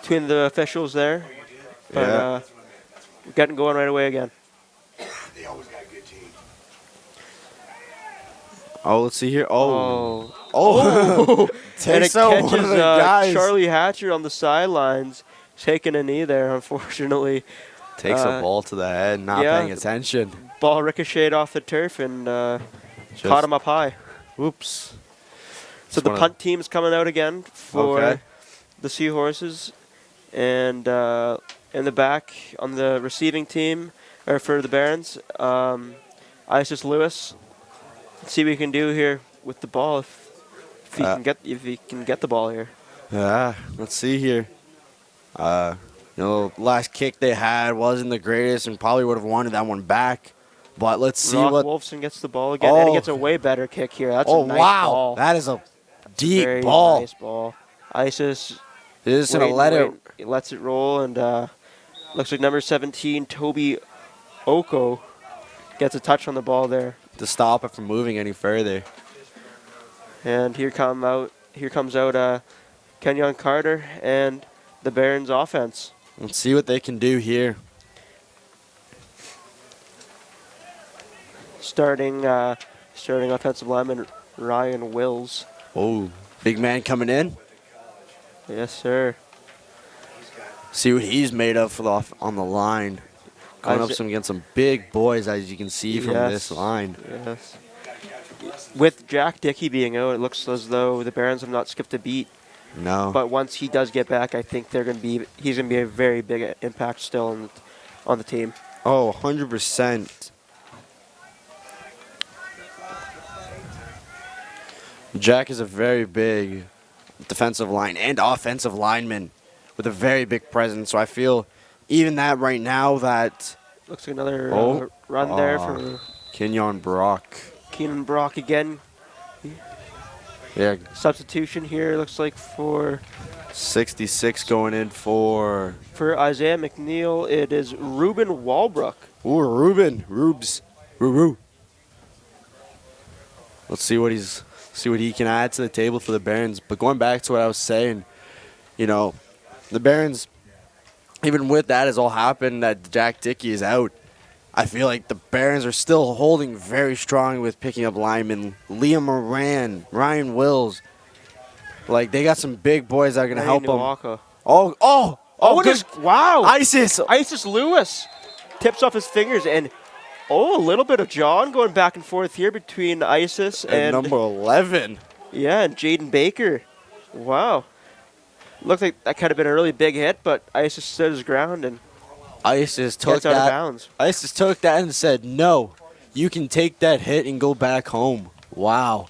between the officials there. But Yeah. getting going right away again. They always got a good team. Oh, let's see here. Oh, And takes it out catches one of the guys. Charlie Hatcher on the sidelines, taking a knee there, unfortunately. Takes a ball to the head, not yeah. paying attention. Ball ricocheted off the turf and Just- caught him up high. Whoops. So the punt team's coming out again for Okay. the Seahorses. And in the back on the receiving team, or for the Barons, Isis Lewis. Let's see what he can do here with the ball if he can get the ball here. Yeah, let's see here. Last kick they had wasn't the greatest and probably would have wanted that one back. But let's see Rock what. Wolfson gets the ball again, and he Oh. gets a way better kick here. That's Oh, a nice wow. ball. That is a deep Very ball. nice ball. Isis They're just going to let it. He lets it roll, and looks like number 17, Toby Oko, gets a touch on the ball there. To stop it from moving any further. And here comes out Kenyon Carter and the Barons offense. Let's see what they can do here. Starting offensive lineman Ryan Wills. Oh, big man coming in. Yes, sir. See what he's made of on the line. Going up against some big boys, as you can see from this line. Yes. With Jack Dickey being out, it looks as though the Barons have not skipped a beat. No. But once he does get back, I think he's going to be a very big impact still on the team. Oh, 100%. Jack is a very big defensive line and offensive lineman with a very big presence. So I feel even that right now that Looks like another run Oh. there for Kenyon Brock. Keenan Brock again. Yeah, Substitution here looks like for 66 going in for Isaiah McNeil. It is Ruben Walbrook. ooh, Rubes. Roo. Let's see what he can add to the table for the Barons. But going back to what I was saying, the Barons, even with that has all happened, that Jack Dickey is out, I feel like the Barons are still holding very strong with picking up linemen. Liam Moran, Ryan Wills. Like, they got some big boys that are going to help them. Nuaka. Oh, good. Wow. Isis. Isis Lewis tips off his fingers, and a little bit of John going back and forth here between Isis And and number 11. yeah, and Jaden Baker. Wow. Looked like that could have been a really big hit, but Isis stood his ground and Isis took gets out of that. bounds. Isis took that and said, "No, you can take that hit and go back home." Wow.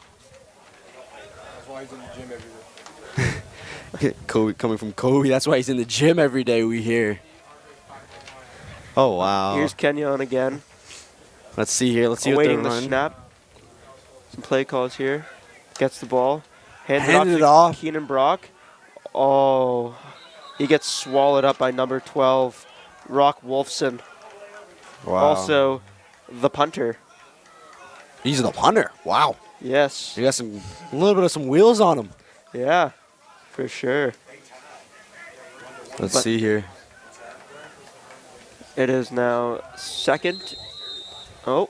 That's why he's in the gym every day. Kobe coming from Kobe. That's why he's in the gym every day. We hear. Oh wow. Here's Kenyon again. Let's see here. Let's see what Awaiting they're the running. snap. Some play calls here. Gets the ball. Handed it to off. Keenan Brock. Oh, he gets swallowed up by number 12, Rock Wolfson. Wow. Also, the punter. He's the punter. Wow. Yes. He got a little bit of some wheels on him. Yeah, for sure. Let's But- see here. It is now second. Oh,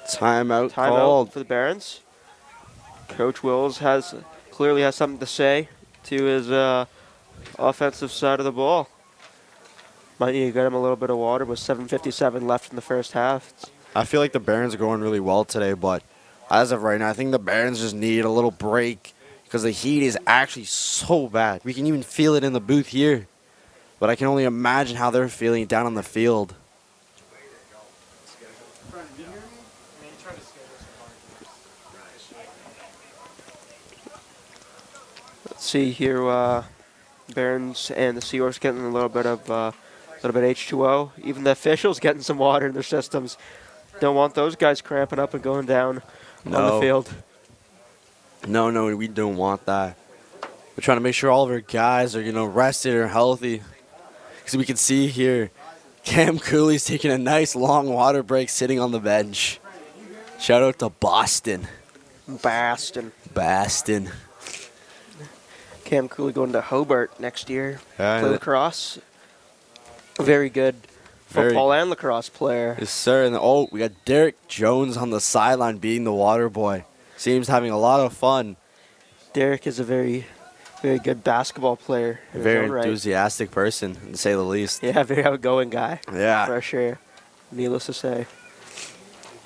Timeout timeout called. for the Barons. Coach Wills clearly has something to say to his offensive side of the ball. Might need to get him a little bit of water with 7:57 left in the first half. I feel like the Barons are going really well today, but as of right now, I think the Barons just need a little break because the heat is actually so bad. We can even feel it in the booth here, but I can only imagine how they're feeling down on the field. Brendan, do you hear me? I mean, try to schedule some Let's see here. Barons and the Seahawks getting a little bit of H2O. Even the officials getting some water in their systems. Don't want those guys cramping up and going down on the No. field. No, we don't want that. We're trying to make sure all of our guys are, rested or healthy. Because we can see here, Cam Cooley's taking a nice long water break sitting on the bench. Shout out to Boston. Baston. Cam Cooley going to Hobart next year. Yeah, Play lacrosse. Very good football and lacrosse player. Yes, sir. And we got Derek Jones on the sideline being the water boy. Seems having a lot of fun. Derek is a very, very good basketball player. A in his very own right. enthusiastic person, to say the least. Yeah, very outgoing guy. Yeah. For sure. Needless to say.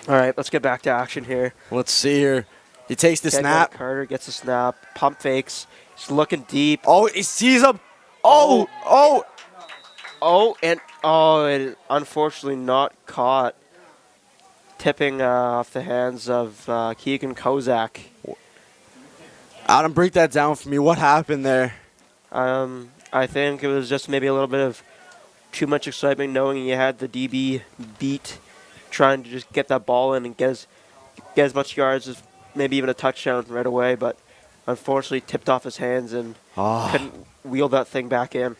All right, let's get back to action here. Let's see here. He takes the Kenyon snap. Carter gets the snap. Pump fakes. He's looking deep. Oh, he sees him. Oh, and unfortunately not caught. Tipping off the hands of Keegan Kozak. Adam, break that down for me. What happened there? I think it was just maybe a little bit of too much excitement knowing you had the DB beat, trying to just get that ball in and get as much yards as maybe even a touchdown right away, but unfortunately tipped off his hands and couldn't wheel that thing back in.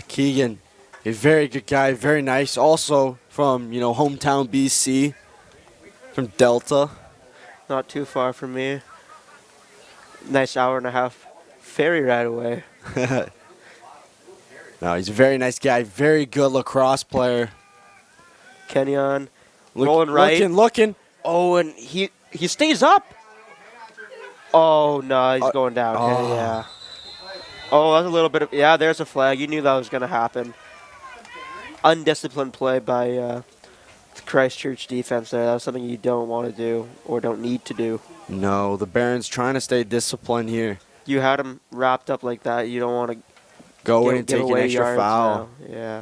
Keegan, a very good guy, very nice. Also from, hometown BC, from Delta. Not too far from me. Nice hour-and-a-half ferry ride away. No, he's a very nice guy, very good lacrosse player. Kenyon rolling right. Looking. Oh, and he stays up. Oh, no, he's going down. oh. Yeah. Oh, that's a little bit of... Yeah, there's a flag. You knew that was going to happen. Undisciplined play by the Christchurch defense there. That was something you don't want to do or don't need to do. No, the Barons trying to stay disciplined here. You had him wrapped up like that. You don't want to Go in and take an extra yards foul. now. Yeah.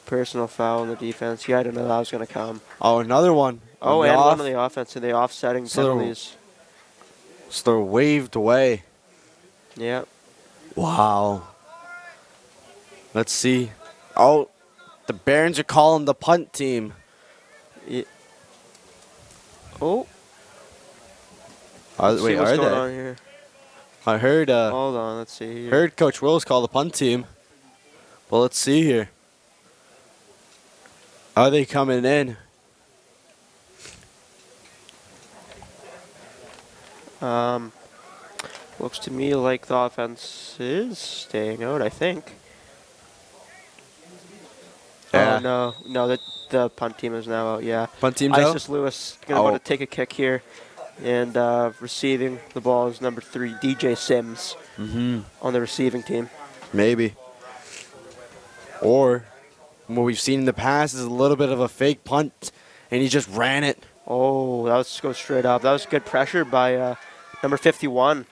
Personal foul in the defense. You had to know that was going to come. Oh, another one. Oh, and one on the offense and the offsetting So- penalties. So they're waved away. Yeah. Wow. Let's see. Oh, the Barons are calling the punt team. Oh. Wait, see what's are going they? on here. I heard Hold on, let's see. Here. heard Coach Wills call the punt team. Well, let's see here. Are they coming in? Looks to me like the offense is staying out, I think. Yeah. Oh, no, the punt team is now out, yeah. Punt team's out? Isis Lewis going to take a kick here. And receiving the ball is number 3, DJ Sims, on the receiving team. Maybe. Or what we've seen in the past is a little bit of a fake punt, and he just ran it. Oh, that was go straight up. That was good pressure by number 51.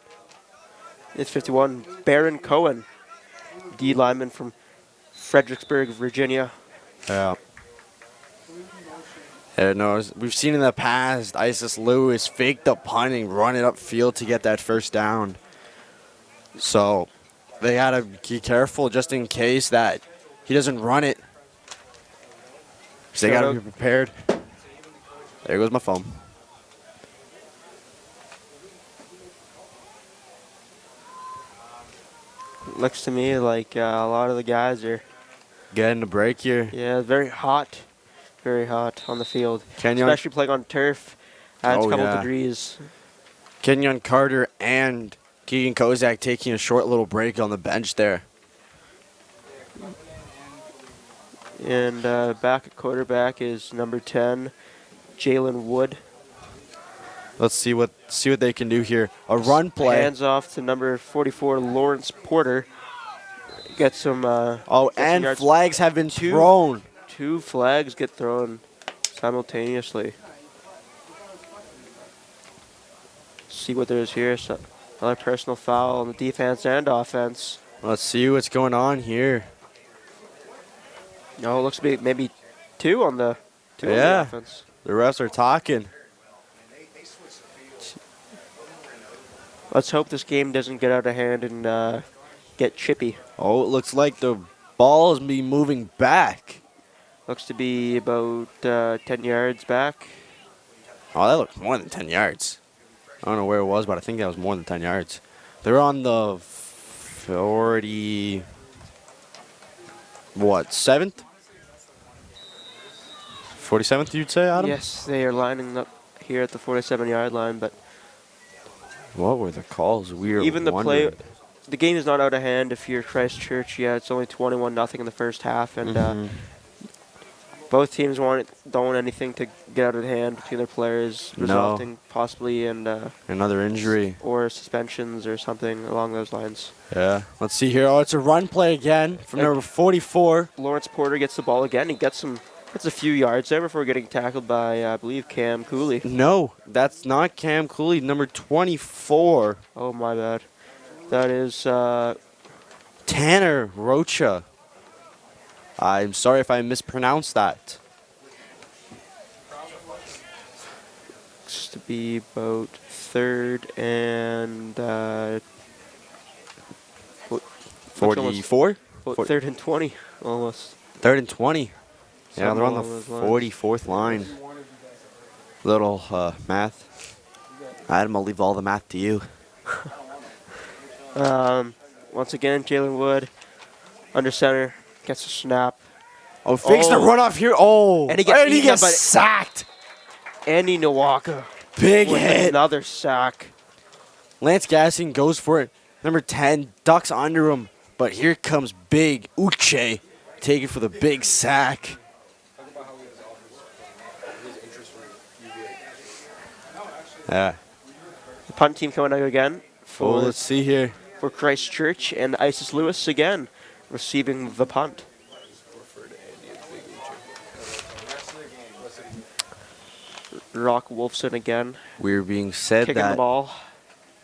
It's 51, Baron Cohen, D lineman from Fredericksburg, Virginia. Yeah. No, we've seen in the past Isis Lewis fake the punt and run it upfield to get that first down. So they got to be careful just in case that he doesn't run it. So they got to be prepared. There goes my phone. Looks to me like a lot of the guys are, Getting a break here. very hot very hot on the field, Kenyon, especially playing on turf. Adds Oh, a couple yeah. degrees. Kenyon Carter and Keegan Kozak taking a short little break on the bench there. And back at quarterback is number 10, Jalen Wood. Let's see what they can do here. A run play. Hands off to number 44, Lawrence Porter. Get some. Oh, get some and yards. flags have been Two. thrown. 2 flags get thrown simultaneously. See what there is here. So another personal foul on the defense and offense. Let's see what's going on here. No, it looks to be maybe 2 on the Yeah. offense. The refs are talking. Let's hope this game doesn't get out of hand and get chippy. Oh, it looks like the ball is be moving back. Looks to be about 10 yards back. Oh, that looked more than 10 yards. I don't know where it was, but I think that was more than 10 yards. They're on the 40... What, 7th? 47th, you'd say, Adam? Yes, they are lining up here at the 47-yard line, but What were the calls? We were even the wondering. the game is not out of hand if you're Christchurch. Yeah, it's only 21-0 in the first half, and Mhm. both teams don't want anything to get out of hand between their players, No. resulting possibly in Another injury. or suspensions or something along those lines. Yeah. Let's see here. Oh, it's a run play again from number 44. Lawrence Porter gets the ball again. He gets a few yards there before getting tackled by, I believe, Cam Cooley. No, that's not Cam Cooley. Number 24. Oh, my bad. That is Tanner Rocha. I'm sorry if I mispronounced that. looks to be about 3rd and 44? about For- 3rd and 20 almost. 3rd and 20. Yeah, they're on the Something along those lines. 44th line. Little math. Adam, I'll leave all the math to you. Once again, Jalen Wood under center gets a snap. Oh, fakes the Oh. runoff here. Oh, And he gets eaten up by- sacked. Andy Nowaka Big with hit. another sack. Lance Gassing goes for it. Number 10 ducks under him, but here comes Big Uche taking for the big sack. Yeah. The punt team coming out again Oh, for let's see here. Christchurch, and Isis Lewis again receiving the punt. Rock Wolfson again We're being said kicking the that ball.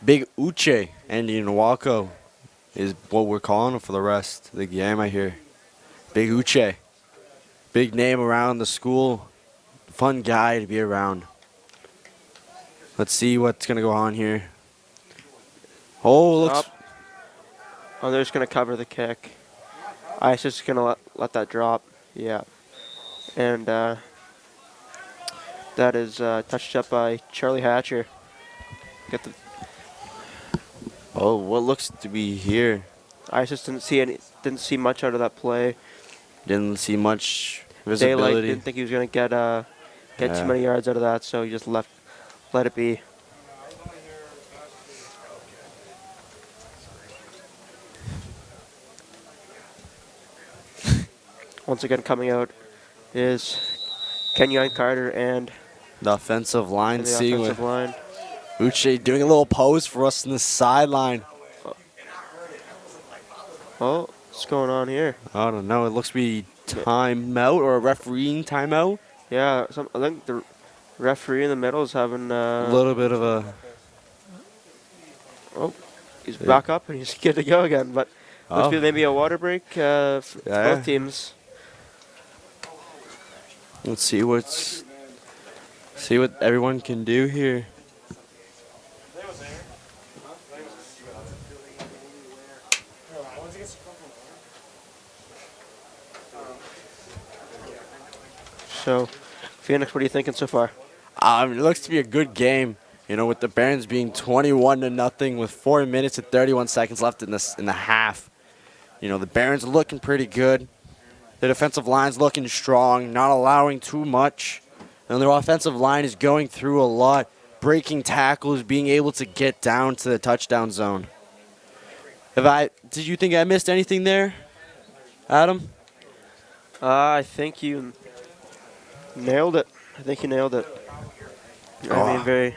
Big Uche and Nwako is what we're calling him for the rest of the game, I hear. Big Uche. Big name around the school. Fun guy to be around. Let's see what's going to go on here. Oh, looks... Up. Oh, they're just going to cover the kick. Isis is going to let that drop. Yeah. And that is touched up by Charlie Hatcher. Get the Oh, what looks to be here? Isis didn't see much out of that play. Didn't see much Daylight visibility. didn't think he was going to get Yeah. too many yards out of that, so he just let it be. Once again, coming out is Kenyon Carter and The offensive line, the seeing offensive what line. Uche doing a little pose for us in the sideline. Oh, what's going on here? I don't know. It looks to be timeout or a refereeing timeout. Yeah, I think the referee in the middle is having. A little bit of a. Oh, he's back up and he's good to go again. But looks Oh. to be maybe a water break for Yeah. both teams. Let's see what everyone can do here. So, Phoenix, what are you thinking so far? It looks to be a good game. You know, with the Barons being 21-0 with 4 minutes and 31 seconds left in the half. You know, the Barons are looking pretty good. Their defensive line's looking strong, not allowing too much. And their offensive line is going through a lot, breaking tackles, being able to get down to the touchdown zone. Did you think I missed anything there, Adam? I think you nailed it. I think you nailed it. I mean, very,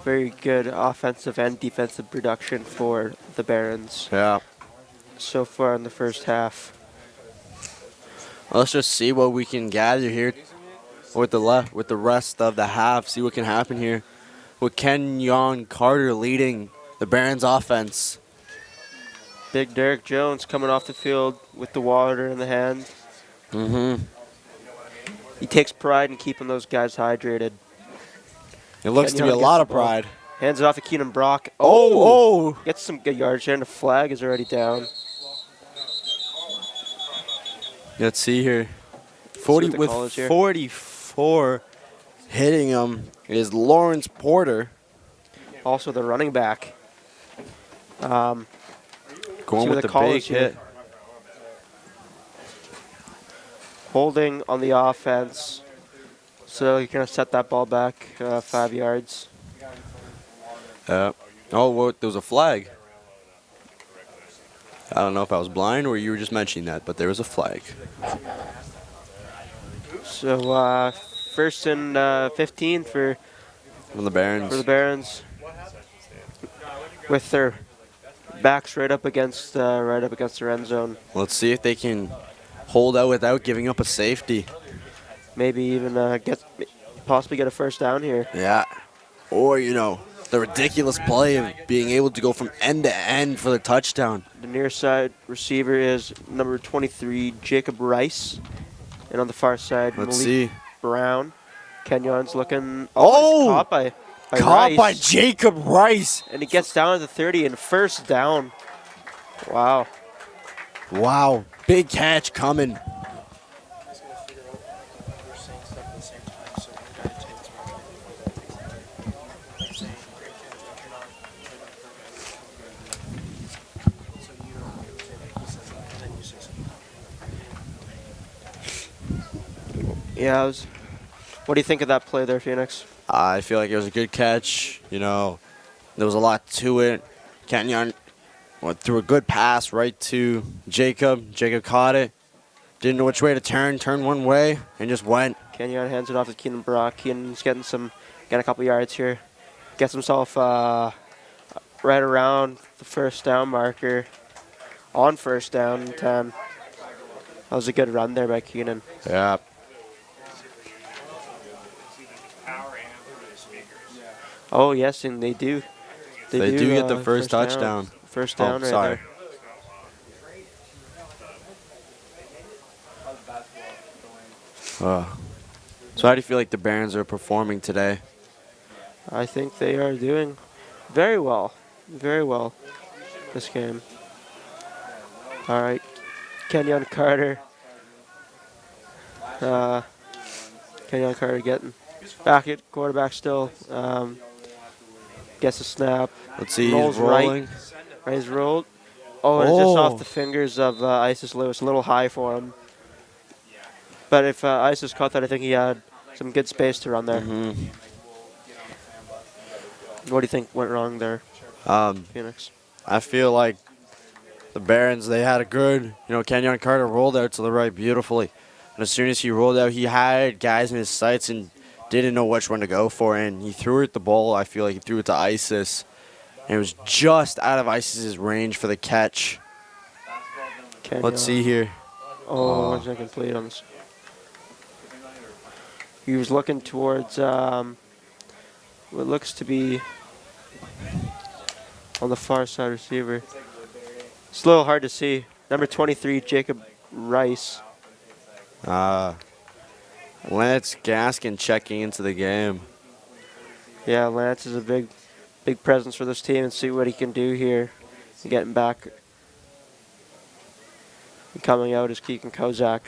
very good offensive and defensive production for the Barons Yeah. so far in the first half. Let's just see what we can gather here with the rest of the half. See what can happen here. With Kenyon Carter leading the Barons offense. Big Derek Jones coming off the field with the water in the hand. Mm-hmm. He takes pride in keeping those guys hydrated. It looks to be a Kenyon lot gets of the ball. pride. Hands it off to Keenan Brock. Oh! Gets some good yards here, and the flag is already down. Let's see here. what the With call is here. 44 hitting him is Lawrence Porter. Also the running back. Going what with the the call big is here. hit. Holding on the offense. So you're going to set that ball back 5 yards. Oh, there was a flag. I don't know if I was blind or you were just mentioning that, but there was a flag. So first and 15 for From the Barons. the Barons. With their backs right up against their end zone. Let's see if they can hold out without giving up a safety. Maybe even possibly get a first down here. Yeah. Or, the ridiculous play of being able to go from end to end for the touchdown. The near side receiver is number 23, Jacob Rice. And on the far side, Let's Malik see. Brown. Kenyon's looking Oh! he's caught by Caught Rice. by Jacob Rice. And he gets down to the 30 and first down. Wow. Wow. Big catch coming. Yeah, what do you think of that play there, Phoenix? I feel like it was a good catch. There was a lot to it. Kenyon threw a good pass right to Jacob. Jacob caught it. Didn't know which way to turn. Turned one way and just went. Kenyon hands it off to Keenan Brock. Keenan's getting a couple yards here. Gets himself right around the first down marker. On first down and 10. That was a good run there by Keenan. Yeah. Oh, yes, and they do. They do get the first touchdown. First down right sorry. there. So how do you feel like the Barons are performing today? I think they are doing very well. Very well this game. All right. Kenyon Carter. Kenyon Carter getting back at quarterback still. Gets a snap. Let's see, Rolls he's rolling. Right, he's rolled. Oh, and it's just off the fingers of Isis Lewis. A little high for him. But if Isis caught that, I think he had some good space to run there. Mm-hmm. What do you think went wrong there, Phoenix? I feel like the Barons, they had a good, Kenyon Carter rolled out to the right beautifully. And as soon as he rolled out, he had guys in his sights and didn't know which one to go for. And he threw it the ball. I feel like he threw it to Isis. And it was just out of Isis's range for the catch. Kenyon. Let's see here. Oh, 1 second played on this. He was looking towards what looks to be on the far side receiver. It's a little hard to see. Number 23, Jacob Rice. Lance Gaskin checking into the game. Yeah, Lance is a big presence for this team, and see what he can do here. Getting back. And coming out is Keegan Kozak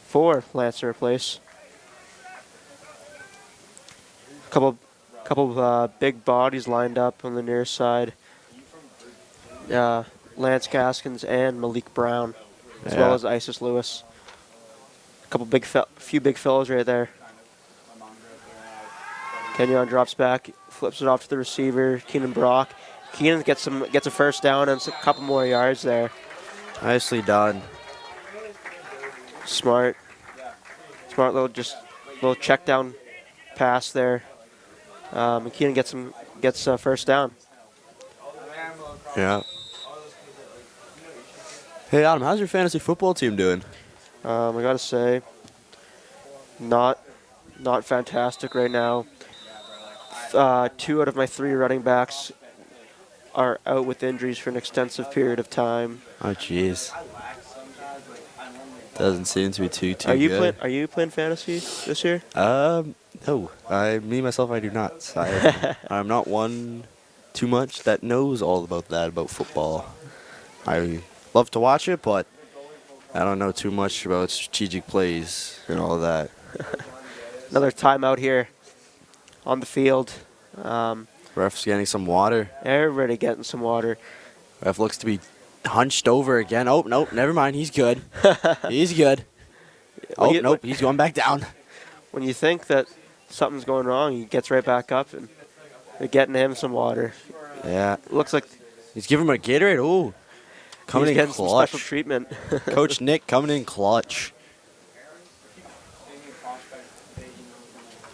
for Lance to replace. Couple big bodies lined up on the near side. Lance Gaskins and Malik Brown. as well Yeah. as Isis Lewis. A couple few big fellows right there. Kenyon drops back, flips it off to the receiver, Keenan Brock. Keenan gets a first down and a couple more yards there. Nicely done. Smart little check down pass there. And Keenan gets a first down. Yeah. Hey Adam, how's your fantasy football team doing? I gotta say, not fantastic right now. 2 out of my 3 running backs are out with injuries for an extensive period of time. Oh jeez. Doesn't seem to be too good. Are you playing fantasy this year? No. Me myself, I do not. I'm not one too much that knows all about that about football. I love to watch it, but I don't know too much about strategic plays and all that. Another timeout here on the field. Ref's getting some water. Everybody getting some water. Ref looks to be hunched over again. Oh, nope, never mind. He's good. He's good. Oh, nope, he's going back down. When you think that something's going wrong, he gets right back up and they're getting him some water. Yeah. Looks like He's giving him a Gatorade. Ooh. Coming he's in getting some clutch. special treatment. Coach Nick coming in clutch.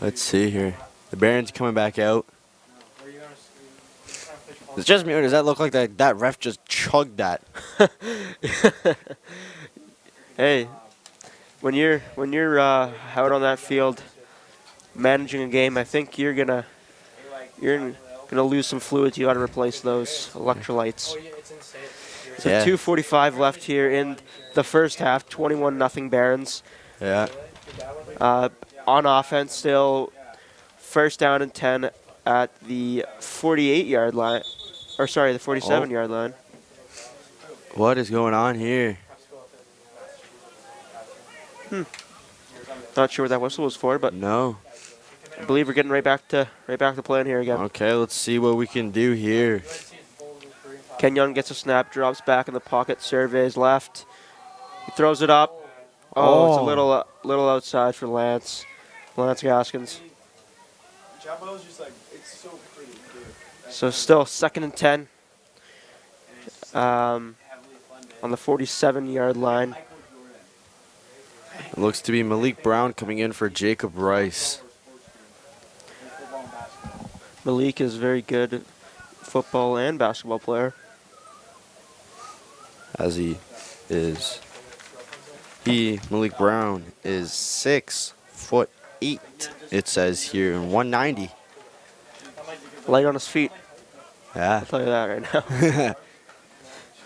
Let's see here. The Barons coming back out. It's just me, or does that look like that ref just chugged that? Hey, when you're out on that field managing a game, I think you're gonna lose some fluids. You got to replace those electrolytes. So Yeah. 2:45 left here in the first half. 21-0 Barons. Yeah. On offense, still first down and 10 at the 48-yard line, or sorry, the 47-yard line. What is going on here? Not sure what that whistle was for, but No. I believe we're getting right back to playing here again. Okay, let's see what we can do here. Kenyon gets a snap, drops back in the pocket, surveys left. He throws it up. Oh, it's a little outside for Lance Gaskins. Chapo's just like, it's so pretty, dude. So still 2nd and 10 on the 47-yard line. It looks to be Malik Brown coming in for Jacob Rice. Malik is a very good football and basketball player. As he is. Malik Brown, is 6'8", it says here, and 190. Light on his feet. Yeah. I'll tell you that right now.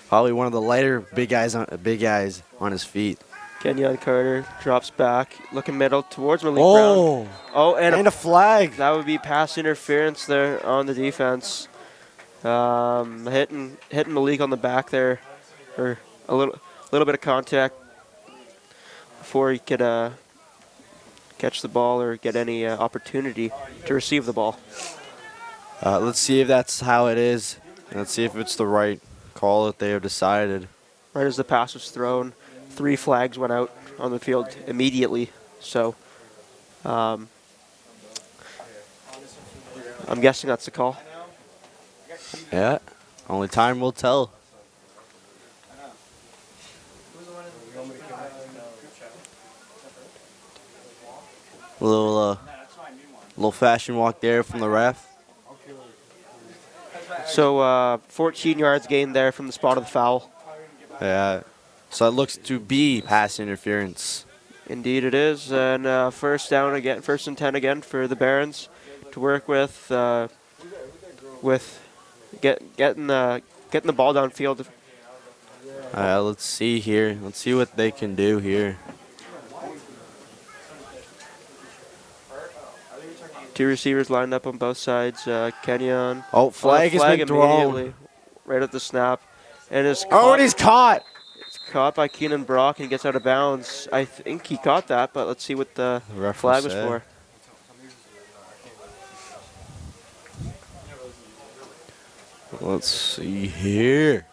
Probably one of the lighter big guys on his feet. Kenyon Carter drops back, looking middle towards Malik Brown. Oh, and a flag. That would be pass interference there on the defense. Hitting Malik on the back there, or a little bit of contact before he could catch the ball or get any opportunity to receive the ball. Let's see if that's how it is. Let's see if it's the right call that they have decided. Right as the pass was thrown, 3 flags went out on the field immediately. So I'm guessing that's the call. Yeah. Only time will tell. Little fashion walk there from the ref. So 14 yards gained there from the spot of the foul. Yeah. So it looks to be pass interference. Indeed it is. And first and 10 again for the Barons to work with getting the ball downfield. Let's see here. Let's see what they can do here. 2 receivers lined up on both sides. Kenyon. Oh, flag has been thrown. Immediately, right at the snap. And it's Oh, and he's caught. It's caught by Keenan Brock and gets out of bounds. I think he caught that, but let's see what the ref flag was said. for. Let's see here.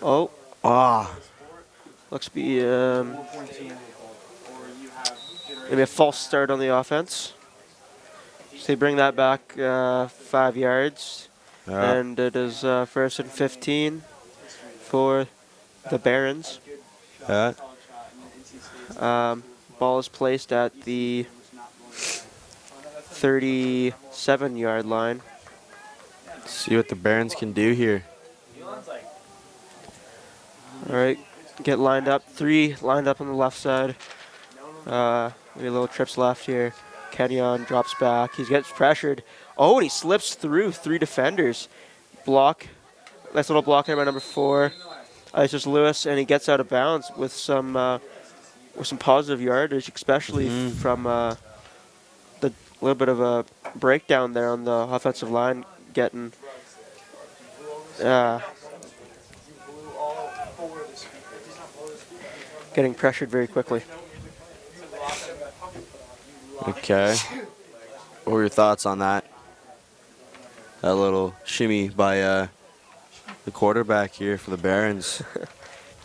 Oh, Ah, looks to be maybe a false start on the offense. So they bring that back 5 yards. yeah. And it is first and 15 for the Barons. Yeah. Ball is placed at the 37-yard line. See what the Barons can do here. All right, get lined up. 3 lined up on the left side. Maybe a little trips left here. Kenyon drops back. He gets pressured. Oh, and he slips through 3 defenders. Block. Nice little block there by number 4. It's just Lewis, and he gets out of bounds with some positive yardage, especially from the little bit of a breakdown there on the offensive line, getting getting pressured very quickly. Okay. What were your thoughts on that? That little shimmy by the quarterback here for the Barons.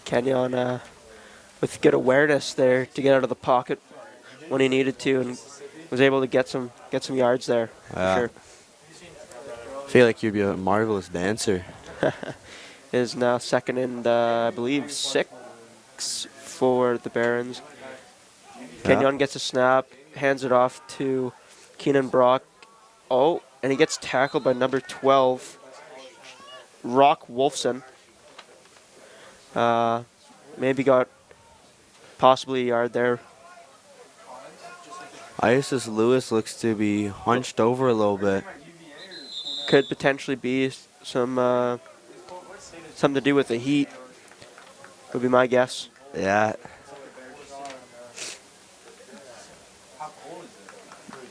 Kenyon with good awareness there to get out of the pocket when he needed to, and was able to get some yards there. Yeah. For sure. I feel like you'd be a marvelous dancer. Is now second and I believe 6 for the Barons. Kenyon gets a snap, hands it off to Keenan Brock. Oh, and he gets tackled by number 12, Rock Wolfson. Maybe got possibly a yard there. Isis Lewis looks to be hunched over a little bit. Could potentially be some something to do with the heat. Would be my guess. Yeah.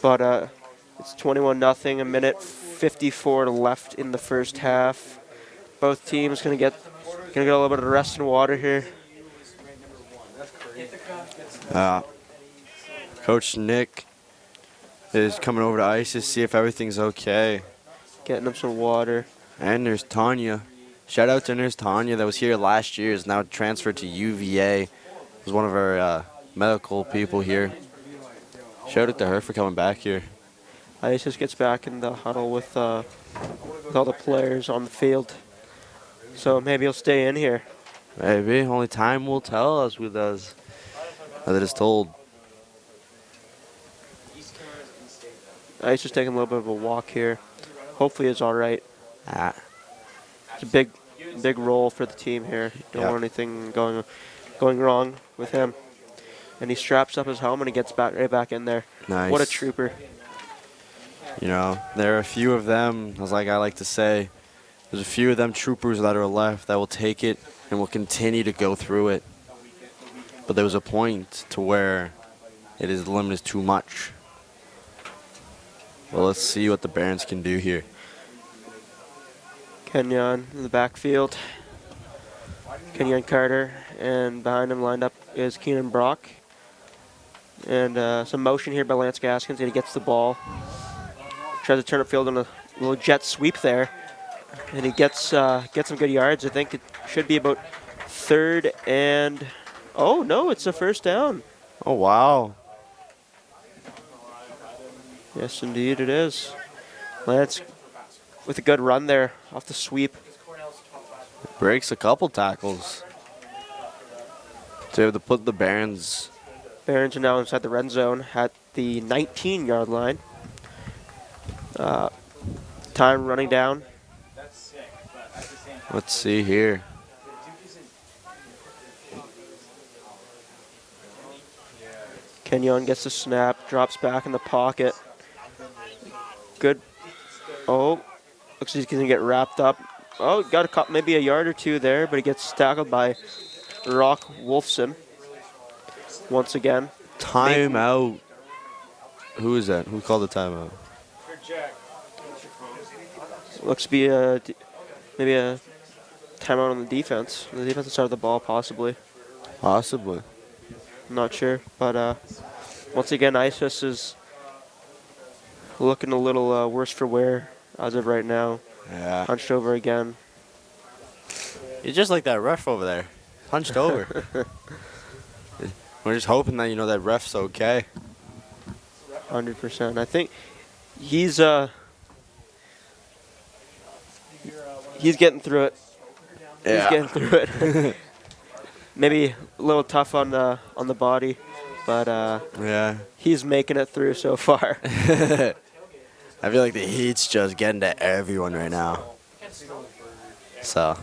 But it's 21-0. A minute 54 left in the first half. Both teams gonna get a little bit of rest and water here. Coach Nick is coming over to Isis to see if everything's okay. Getting them some water. And there's Tanya. Shout out to Nurse Tanya that was here last year, is now transferred to UVA. Was one of our medical people here. Shout out to her for coming back here. Isis gets back in the huddle with all the players on the field. So maybe he'll stay in here. Maybe. Only time will tell us with us. As it is told. Isis taking a little bit of a walk here. Hopefully it's all right. Ah. It's a big role for the team here. Don't want anything going wrong with him. And he straps up his helmet and gets right back in there. Nice. What a trooper. You know, there are a few of them, as like I like to say, there's a few of them troopers that are left that will take it and will continue to go through it. But there was a point to where the limit is too much. Well, let's see what the Barons can do here. Kenyon in the backfield. Kenyon Carter, and behind him lined up is Keenan Brock. And some motion here by Lance Gaskins, and he gets the ball. Tries to turn upfield on a little jet sweep there. And he gets some good yards. I think it should be about 3rd and... Oh, no, it's a first down. Oh, wow. Yes, indeed it is. Lance with a good run there off the sweep. Breaks a couple tackles. To be able to put the Barons. Barons are now inside the red zone at the 19-yard line. Time running down. Let's see here. Kenyon gets the snap, drops back in the pocket. Good. Oh, looks like he's going to get wrapped up. Oh, got maybe a yard or 2 there, but he gets tackled by Rock Wolfson once again. Timeout. Who is that? Who called the timeout? Looks to be maybe a timeout on the defense. The defensive side of the ball, possibly. Possibly. I'm not sure. But once again, Isis is looking a little worse for wear as of right now. Yeah. Hunched over again. You're just like that ref over there. Punched over. We're just hoping that, that ref's okay. 100%. I think he's getting through it. He's getting through it. Maybe a little tough on the body, but Yeah. he's making it through so far. I feel like the heat's just getting to everyone right now. So,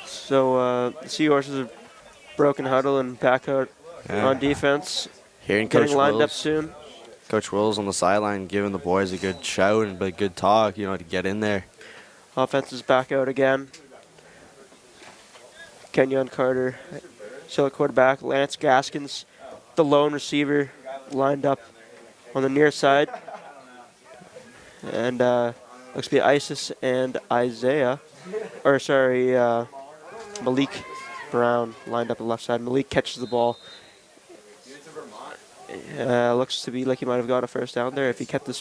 So the Seahorses have broken huddle and back out on defense. hearing Coach Getting lined up Wills, soon. Coach Wills on the sideline giving the boys a good shout and a good talk, to get in there. Offense is back out again. Kenyon Carter, still at quarterback. Lance Gaskins, the lone receiver, lined up on the near side. And looks to be Isis and Malik Brown lined up on the left side. Malik catches the ball. Looks to be like he might have got a first down there if he kept his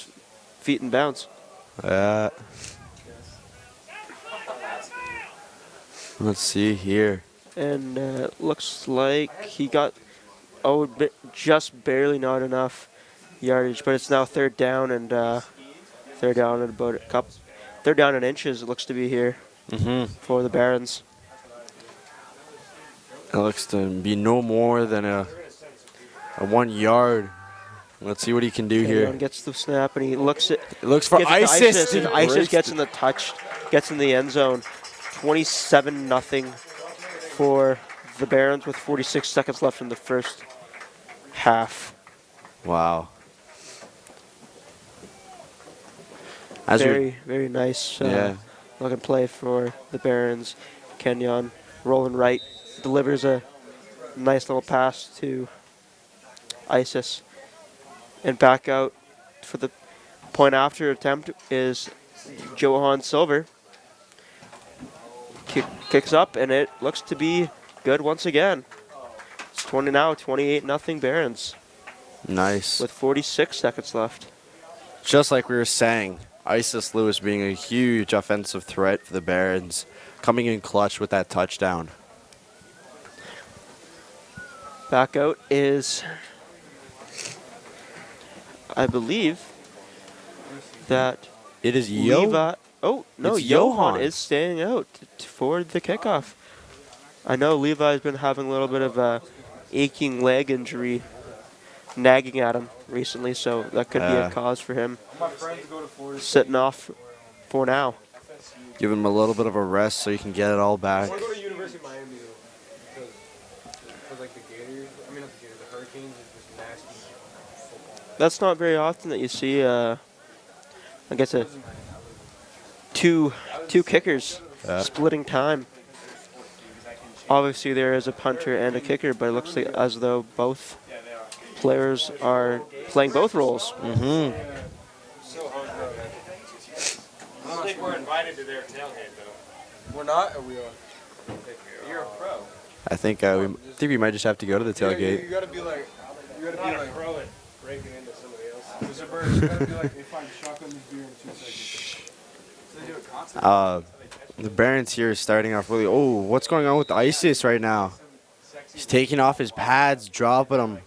feet in bounds. Let's see here. And looks like he got just barely not enough yardage, but it's now third down and third down at about third down in inches. It looks to be here for the Barons. It looks to be no more than a 1 yard. Let's see what he can do Kenyon here. gets the snap and he looks at. It looks for Gives it to Isis. and Isis gets in the gets in the end zone. 27-0 for the Barons with 46 seconds left in the first half. Wow. Very nice Yeah. looking play for the Barons. Kenyon rolling right, delivers a nice little pass to Isis. And back out for the point after attempt is Johan Silver. Kicks up, and it looks to be good once again. It's 28-0 Barons Nice. with 46 seconds left. Just like we were saying, Isis Lewis being a huge offensive threat for the Barons, coming in clutch with that touchdown. Back out is, I believe, that It is Levi. Oh, no, It's Johan Johan. is staying out for the kickoff. I know Levi's been having a little bit of a aching leg injury nagging at him recently, so that could be a cause for him sitting off for now. Give him a little bit of a rest so he can get it all back. I want to go to University of Miami though, because like the Gators, I mean not the Gators, the Hurricanes is just nasty football. That's not very often that you see, I guess, two kickers splitting time. Obviously, there is a punter and a kicker, but it looks like as though both players are playing both roles. I don't think we're invited to their tailgate, though. We're not, or we are? You're a pro. I think we might just have to go to the tailgate. You gotta be like, Not a pro at breaking into somebody else. there's a bird. You gotta be like, they find shotgun this beer in 2 seconds. So they do it constantly. The Barons here is starting off really. Oh, what's going on with Isis right now? He's taking off his pads, dropping them,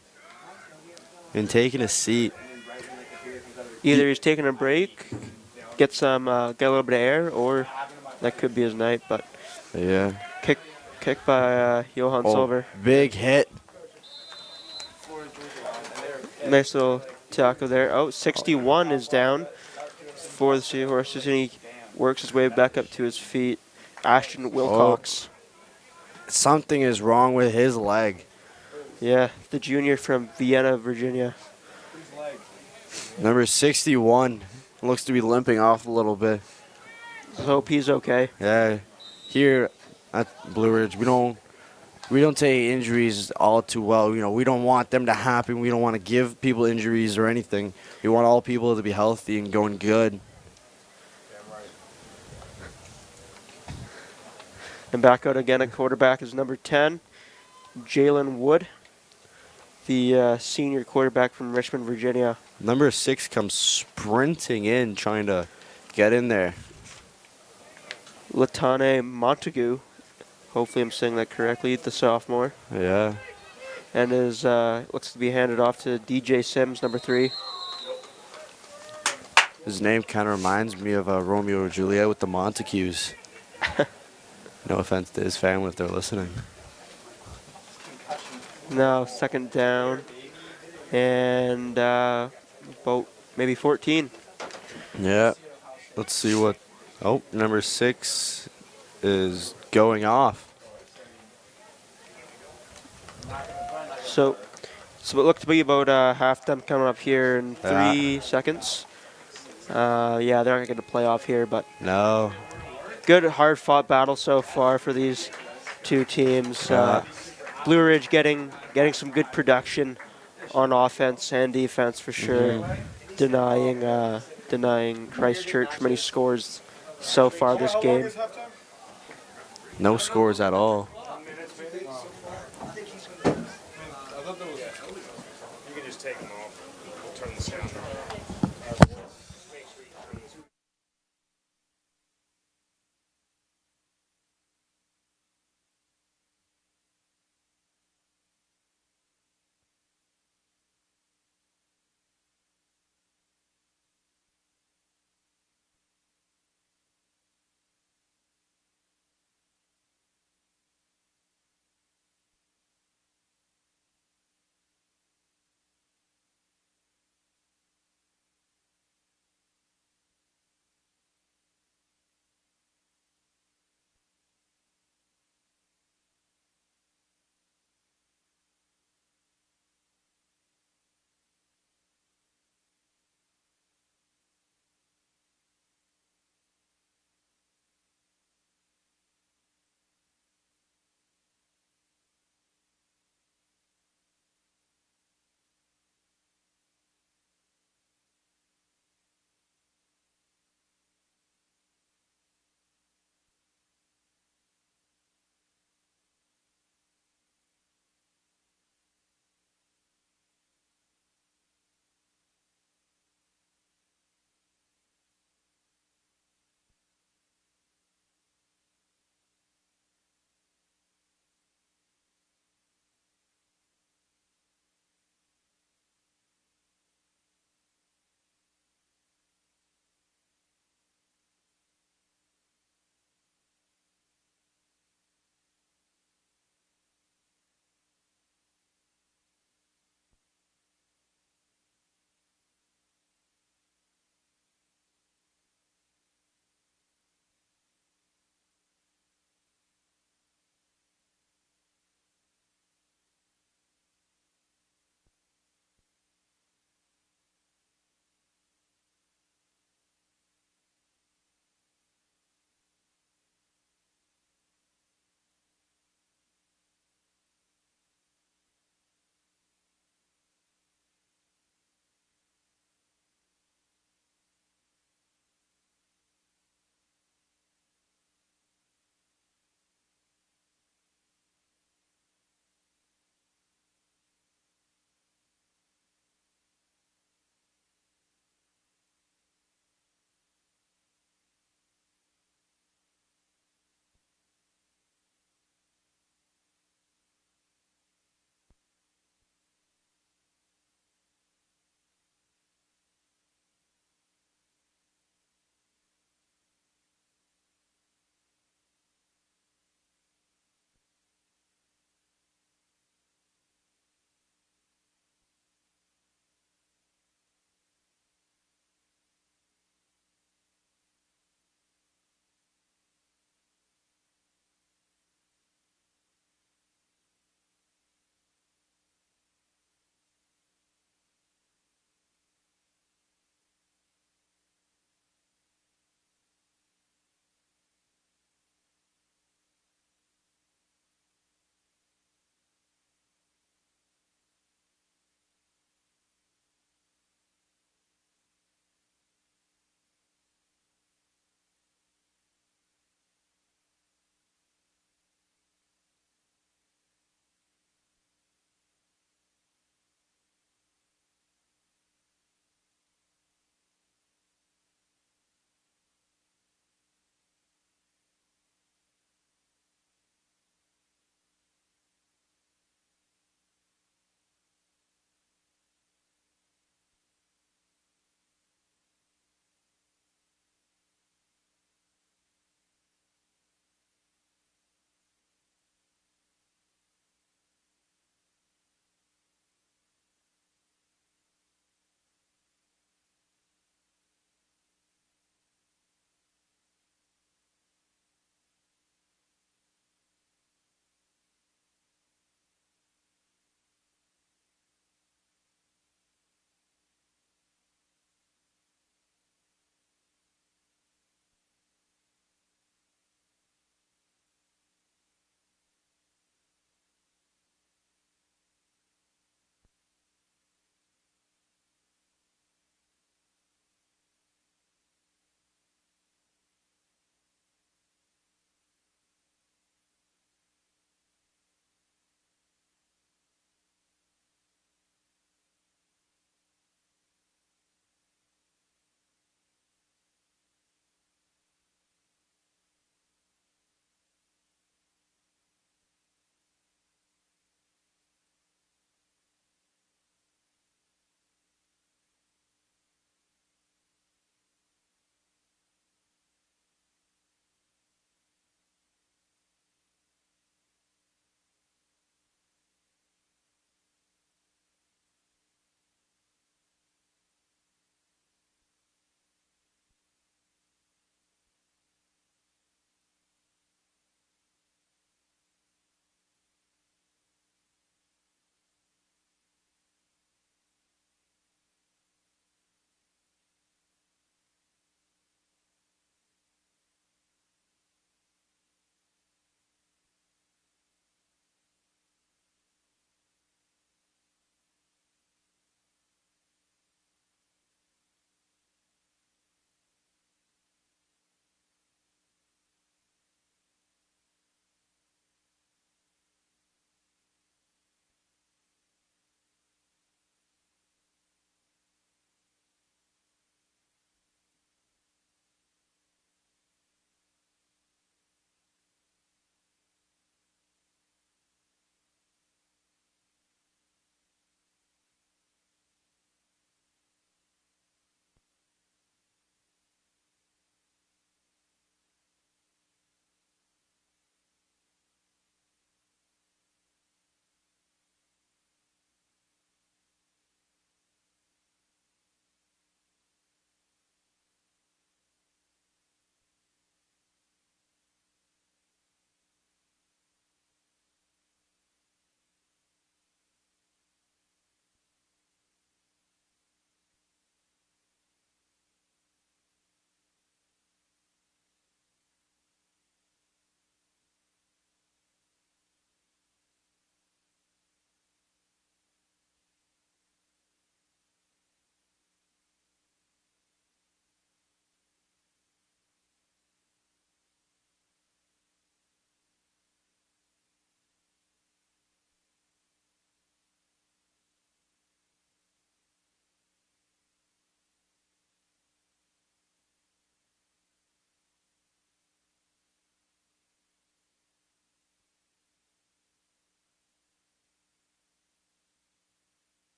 and taking a seat. Either he's taking a break, get a little bit of air, or that could be his night. But Yeah. kick by Johan Silver. Big hit. Nice little tackle there. Oh, 61 is down for the Seahorses, and he works his way back up to his feet. Ashton Wilcox. Something is wrong with his leg. Yeah, the junior from Vienna, Virginia. Number 61 looks to be limping off a little bit. I hope he's okay. Yeah. Here at Blue Ridge, we don't take injuries all too well. We don't want them to happen. We don't want to give people injuries or anything. We want all people to be healthy and going good. And back out again at quarterback is number 10, Jalen Wood, the senior quarterback from Richmond, Virginia. Number 6 comes sprinting in, trying to get in there. Latane Montague Hopefully I'm saying that correctly. The sophomore. Yeah. And is looks to be handed off to DJ Sims, number 3. His name kind of reminds me of Romeo or Juliet with the Montagues. No offense to his family if they're listening. Now second down. And about maybe 14. Yeah. Let's see what. Oh, number 6 is going off. So it looked to be about halftime coming up here in 3 seconds. Yeah, they're not going to play off here, but No. good, hard-fought battle so far for these two teams. Yeah. Blue Ridge getting some good production on offense and defense for sure, denying Christchurch many scores so far this game. No scores at all. You can just take them off. Turn the sound off.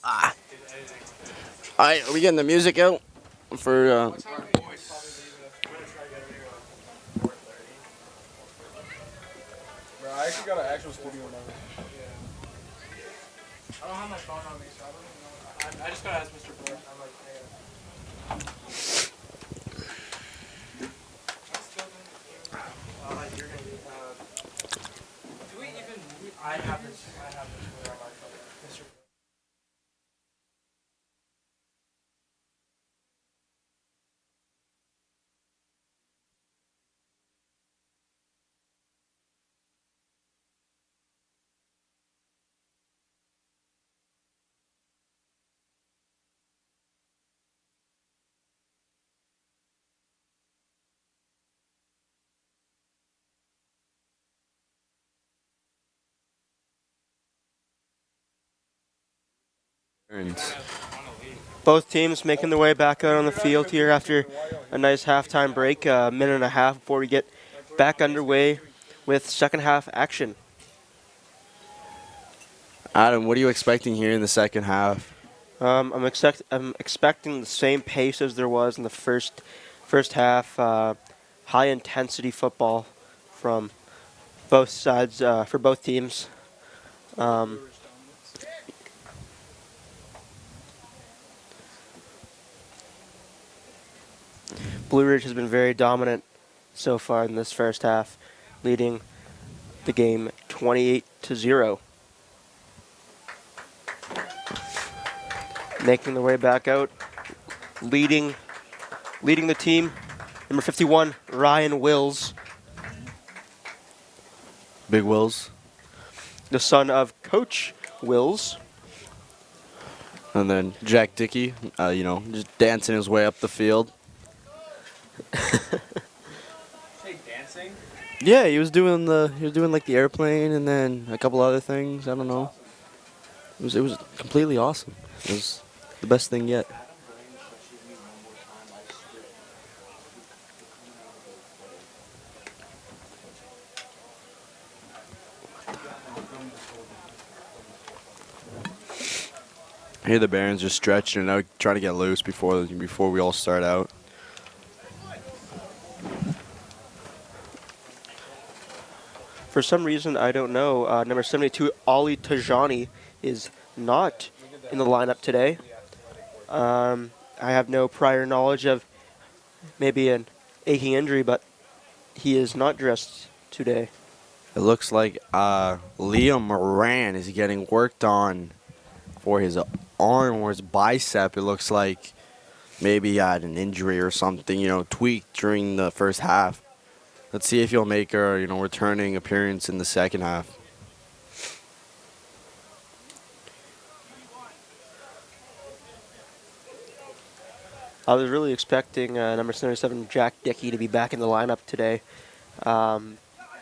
All right, are we getting the music out for? Bro, I actually got an actual studio number. I don't have my phone on me, so I don't even know. I just gotta ask Mr. Blair. I'm like, hey. Do we even? I have this. I have this. Where am I? Mr. Both teams making their way back out on the field here after a nice halftime break, a minute and a half before we get back underway with second half action. Adam, what are you expecting here in the second half? I'm expecting the same pace as there was in the first half. High intensity football from both sides for both teams. Blue Ridge has been very dominant so far in this first half, leading the game 28-0. Making their way back out, leading the team, number 51, Ryan Wills, Big Wills. the son of Coach Wills. And then Jack Dickey, just dancing his way up the field. Say dancing? Yeah, he was doing like the airplane and then a couple other things. I don't know. It was completely awesome. It was the best thing yet. I hear the Barons just stretching and out, trying to get loose before we all start out. For some reason, I don't know, number 72, Ali Tajani, is not in the lineup today. I have no prior knowledge of maybe an aching injury, but he is not dressed today. It looks like Liam Moran is getting worked on for his arm or his bicep. It looks like maybe he had an injury or something, tweaked during the first half. Let's see if he'll make a returning appearance in the second half. I was really expecting number 77, Jack Dickey, to be back in the lineup today.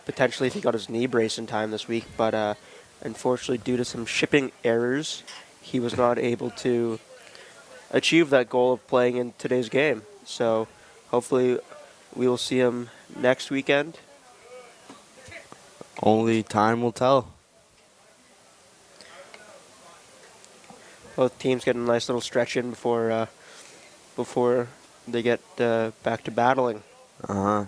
Potentially if he got his knee brace in time this week, but unfortunately due to some shipping errors, he was not able to achieve that goal of playing in today's game. So hopefully we will see him next weekend. Only time will tell. Both teams get a nice little stretch in before they get back to battling. Uh-huh.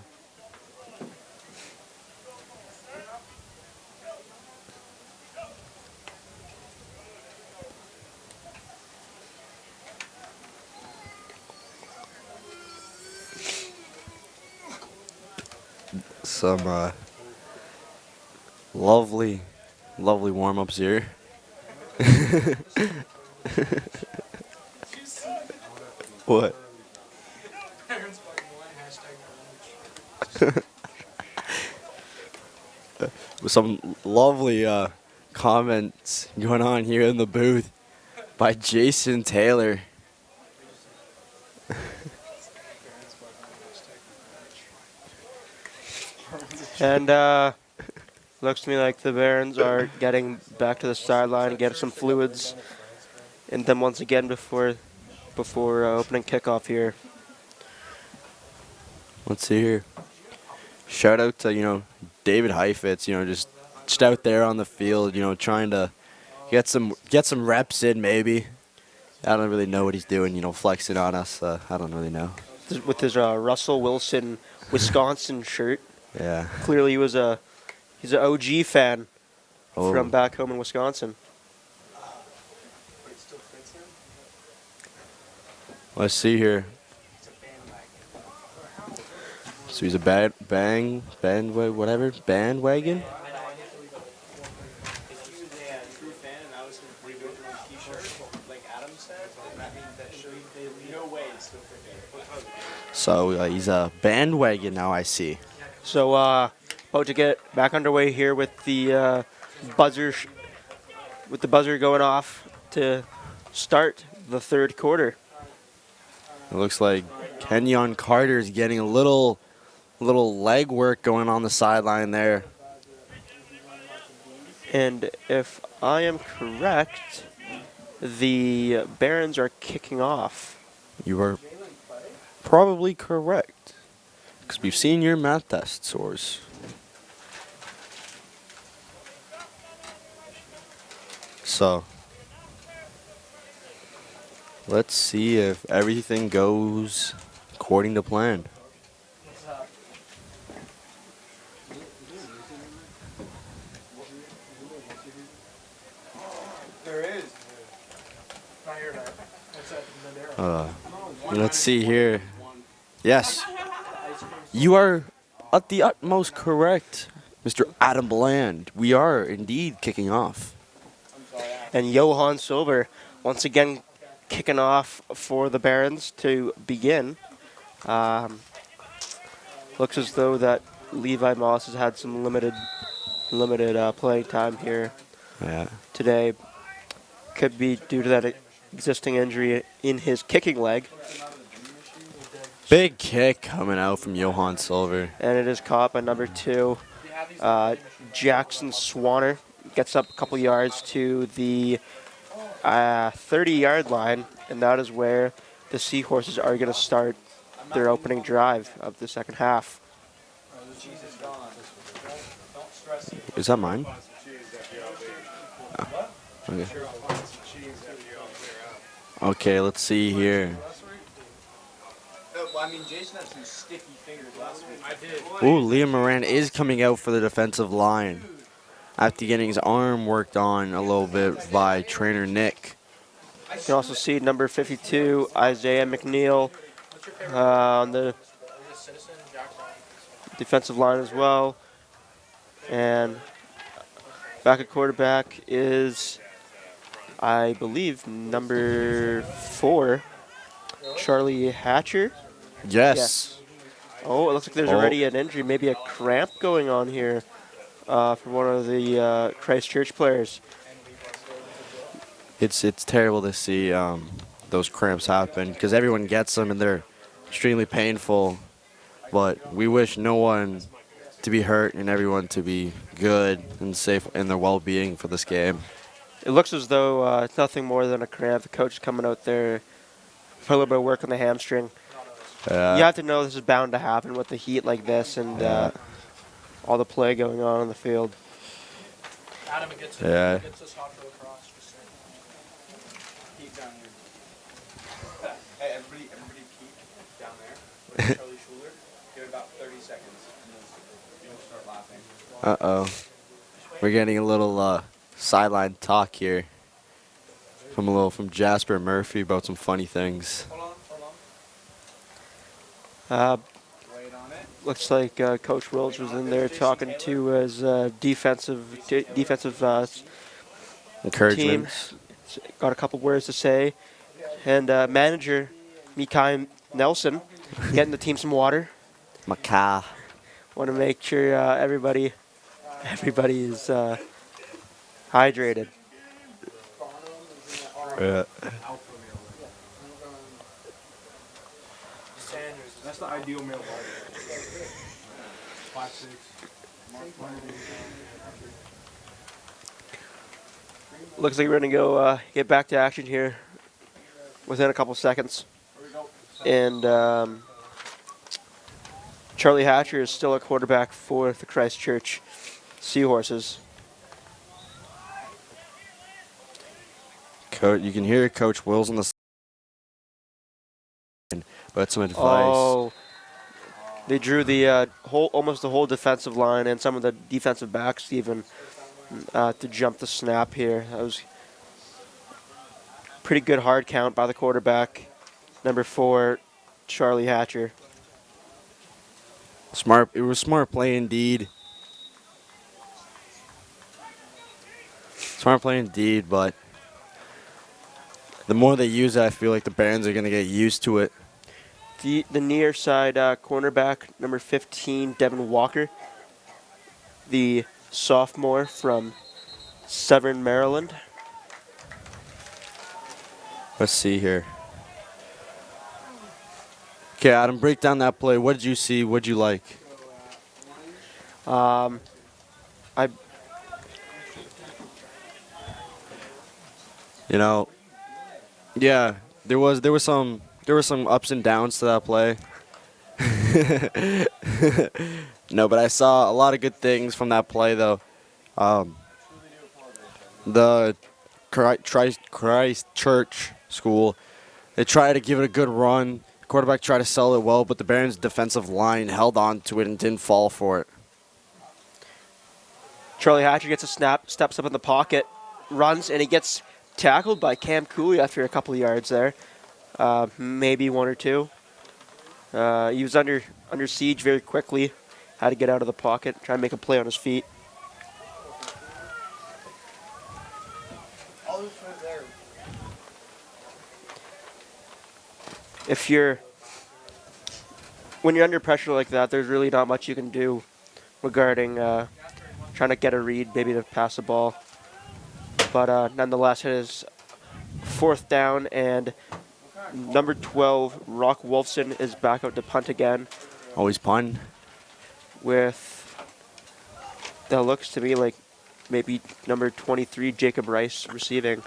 Some lovely warm-ups here. What? Parents by one, #knowledge. With some lovely comments going on here in the booth by Jason Taylor. And looks to me like the Barons are getting back to the sideline and get some fluids in them once again before opening kickoff here. Let's see here. Shout out to, David Heifetz, just out there on the field, trying to get some reps in maybe. I don't really know what he's doing, flexing on us. I don't really know. With his Russell Wilson Wisconsin shirt. Yeah. Clearly, he's an OG fan Oh. from back home in Wisconsin. Let's see here. So he's a bandwagon. True fan and I was rebuilding a t-shirt, like Adam said, then that means that shows no way it's still fit. So he's a bandwagon now, I see. So, about to get back underway here with the buzzer, going off to start the third quarter. It looks like Kenyon Carter's getting a little leg work going on the sideline there. And if I am correct, the Barons are kicking off. You are probably correct, because we've seen your math test scores. So, let's see if everything goes according to plan. There is. Not here, man. That's at Madera. Let's see here. Yes, you are at the utmost correct, Mr. Adam Bland. We are indeed kicking off. And Johan Silver once again kicking off for the Barons to begin. Looks as though that Levi Moss has had some limited playing time here Yeah. today. Could be due to that existing injury in his kicking leg. Big kick coming out from Johan Silver. And it is caught by number 2, Jackson Swanner. Gets up a couple yards to the 30-yard line, and that is where the Seahorses are going to start their opening drive of the second half. Is that mine? Oh, okay. Okay, let's see here. I mean, Jason had some sticky fingers last week. I did. Ooh, Liam Moran is coming out for the defensive line after getting his arm worked on a little bit by trainer Nick. You can also see number 52, Isaiah McNeil, on the defensive line as well. And back at quarterback is, I believe, number 4, Charlie Hatcher. Yes. Oh, it looks like there's already an injury, maybe a cramp going on here for one of the Christchurch players. It's terrible to see those cramps happen because everyone gets them and they're extremely painful. But we wish no one to be hurt and everyone to be good and safe in their well-being for this game. It looks as though it's nothing more than a cramp. The coach is coming out there for a little bit of work on the hamstring. You have to know this is bound to happen with the heat like this and all the play going on the field. Adam gets Yeah. gets us hot for the cross. Just saying. Heat down here. Hey, everybody peek down there. With Charlie Schuler. Give it about 30 seconds, and you'll start laughing. Uh-oh. We're getting a little sideline talk here from Jasper Murphy about some funny things. Hold on. Wait on it. Looks like Coach Wills was in there talking to his defensive Encouragement. teams. Got a couple words to say. And manager Mikai Nelson getting the team some water. Macaw. Want to make sure everybody is hydrated. Yeah. That's the ideal male body. 5'6". Looks like we're going to go get back to action here within a couple seconds. And Charlie Hatcher is still a quarterback for the Christchurch Seahorses. You can hear Coach Wills on the side, but some advice. Oh, they drew the almost the whole defensive line and some of the defensive backs even to jump the snap here. That was pretty good hard count by the quarterback, number 4, Charlie Hatcher. Smart. It was smart play indeed. Smart play indeed, but the more they use it, I feel like the Barons are going to get used to it. The near side cornerback, number 15, Devin Walker, the sophomore from Severn, Maryland. Let's see here. Okay, Adam, break down that play. What did you see? What did you like? I Yeah, there was some ups and downs to that play. No, but I saw a lot of good things from that play though. The Christ Church school, they tried to give it a good run. The quarterback tried to sell it well, but the Barons' defensive line held on to it and didn't fall for it. Charlie Hatcher gets a snap, steps up in the pocket, runs, and he gets tackled by Cam Cooley after a couple of yards there, maybe 1 or 2. He was under siege very quickly, had to get out of the pocket, try and make a play on his feet. When you're under pressure like that, there's really not much you can do regarding trying to get a read, maybe to pass the ball. But nonetheless, it is 4th down, and number 12, Rock Wolfson, is back out to punt again. Always pun. With, that looks to me like maybe number 23, Jacob Rice, receiving.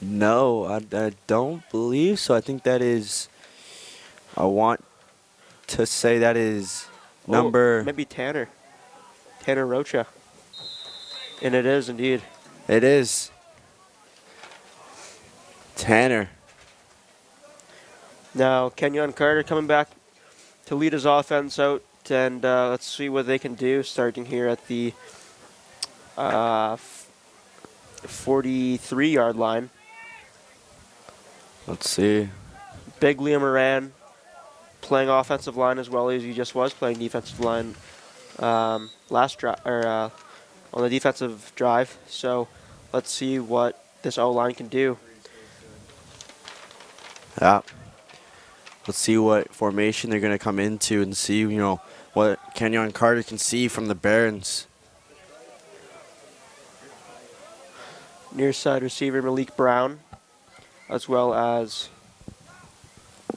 No, I don't believe so. I think that is. I want to say that is number. Maybe Tanner Rocha. And it is indeed. It is. Tanner. Now, Kenyon Carter coming back to lead his offense out, and let's see what they can do starting here at the 43-yard line. Let's see. Big Liam Moran playing offensive line as well as he just was playing defensive line on the defensive drive. So let's see what this O-line can do. Yeah. Let's see what formation they're going to come into and see, what Kenyon Carter can see from the Barons. Near side receiver Malik Brown, as well as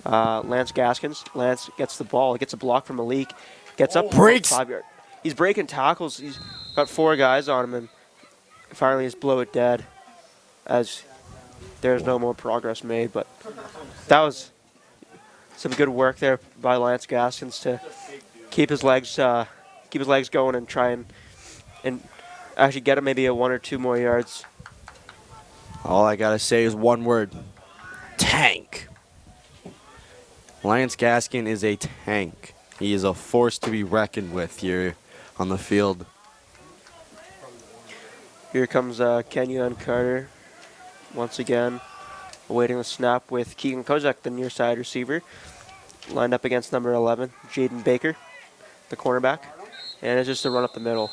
Lance Gaskins. Lance gets the ball, gets a block from Malik, gets up, breaks. 5 yard. He's breaking tackles. He's got 4 guys on him, and finally just blow it dead, as there's no more progress made. But that was some good work there by Lance Gaskins to keep his legs going and try and actually get him maybe a 1 or 2 more yards. All I got to say is one word. Tank. Lance Gaskin is a tank. He is a force to be reckoned with here on the field. Here comes Kenyon Carter once again, awaiting the snap with Keegan Kozak, the near side receiver, lined up against number 11, Jaden Baker, the cornerback, and it's just a run up the middle.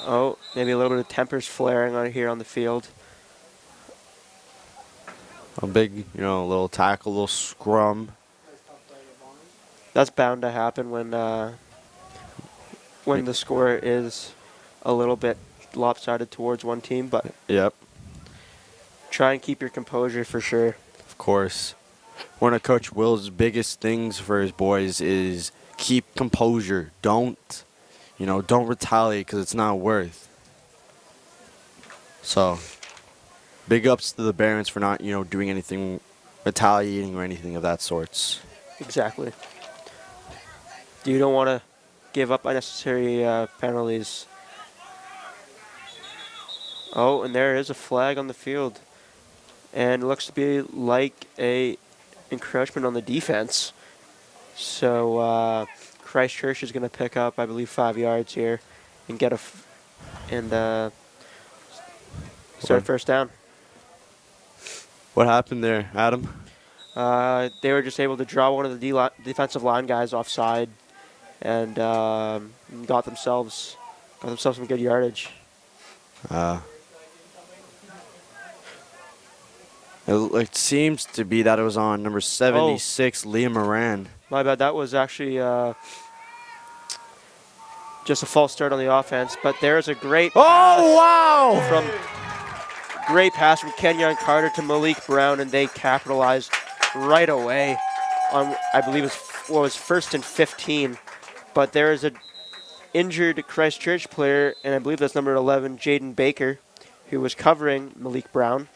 Oh, maybe a little bit of tempers flaring on here on the field. A big, little tackle, little scrum. That's bound to happen when the score is a little bit lopsided towards one team, but Yep, try and keep your composure for sure. of course. One of Coach Will's biggest things for his boys is keep composure. Don't retaliate because it's not worth. So, big ups to the Barons for not, doing anything, retaliating or anything of that sorts. Exactly. You don't want to give up unnecessary penalties. Oh, and there is a flag on the field. and it looks to be like a encroachment on the defense. So Christchurch is going to pick up, I believe, 5 yards here and get start first down. What happened there, Adam? They were just able to draw one of the defensive line guys offside and got themselves some good yardage. It seems to be that it was on number 76, Liam Moran. My bad. That was actually just a false start on the offense. But there's a great great pass from Kenyon Carter to Malik Brown, and they capitalized right away on, I believe it was first and 15. But there is an injured Christchurch player, and I believe that's number 11, Jaden Baker, who was covering Malik Brown.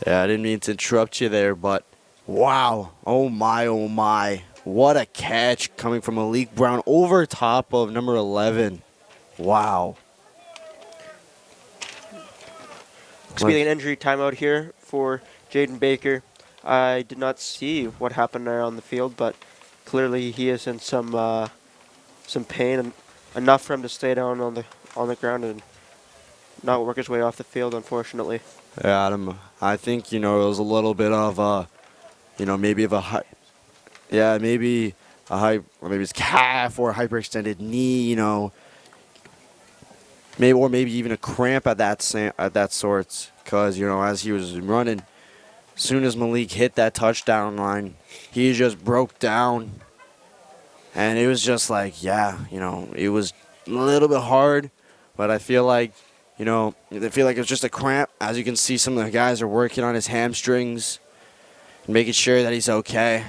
Yeah, I didn't mean to interrupt you there, but wow. Oh my. What a catch coming from Malik Brown over top of number 11. Wow. Looks to be an injury timeout here for Jaden Baker. I did not see what happened there on the field, but clearly he is in some pain, and enough for him to stay down on the ground and not work his way off the field, unfortunately. Yeah, Adam, I think, it was a little bit of maybe of a high, maybe a high, or maybe it's calf or a hyperextended knee, maybe even a cramp at that sorts, because, as he was running, as soon as Malik hit that touchdown line, he just broke down, and it was just like, it was a little bit hard, but I feel like, it was just a cramp. As you can see, some of the guys are working on his hamstrings, making sure that he's okay.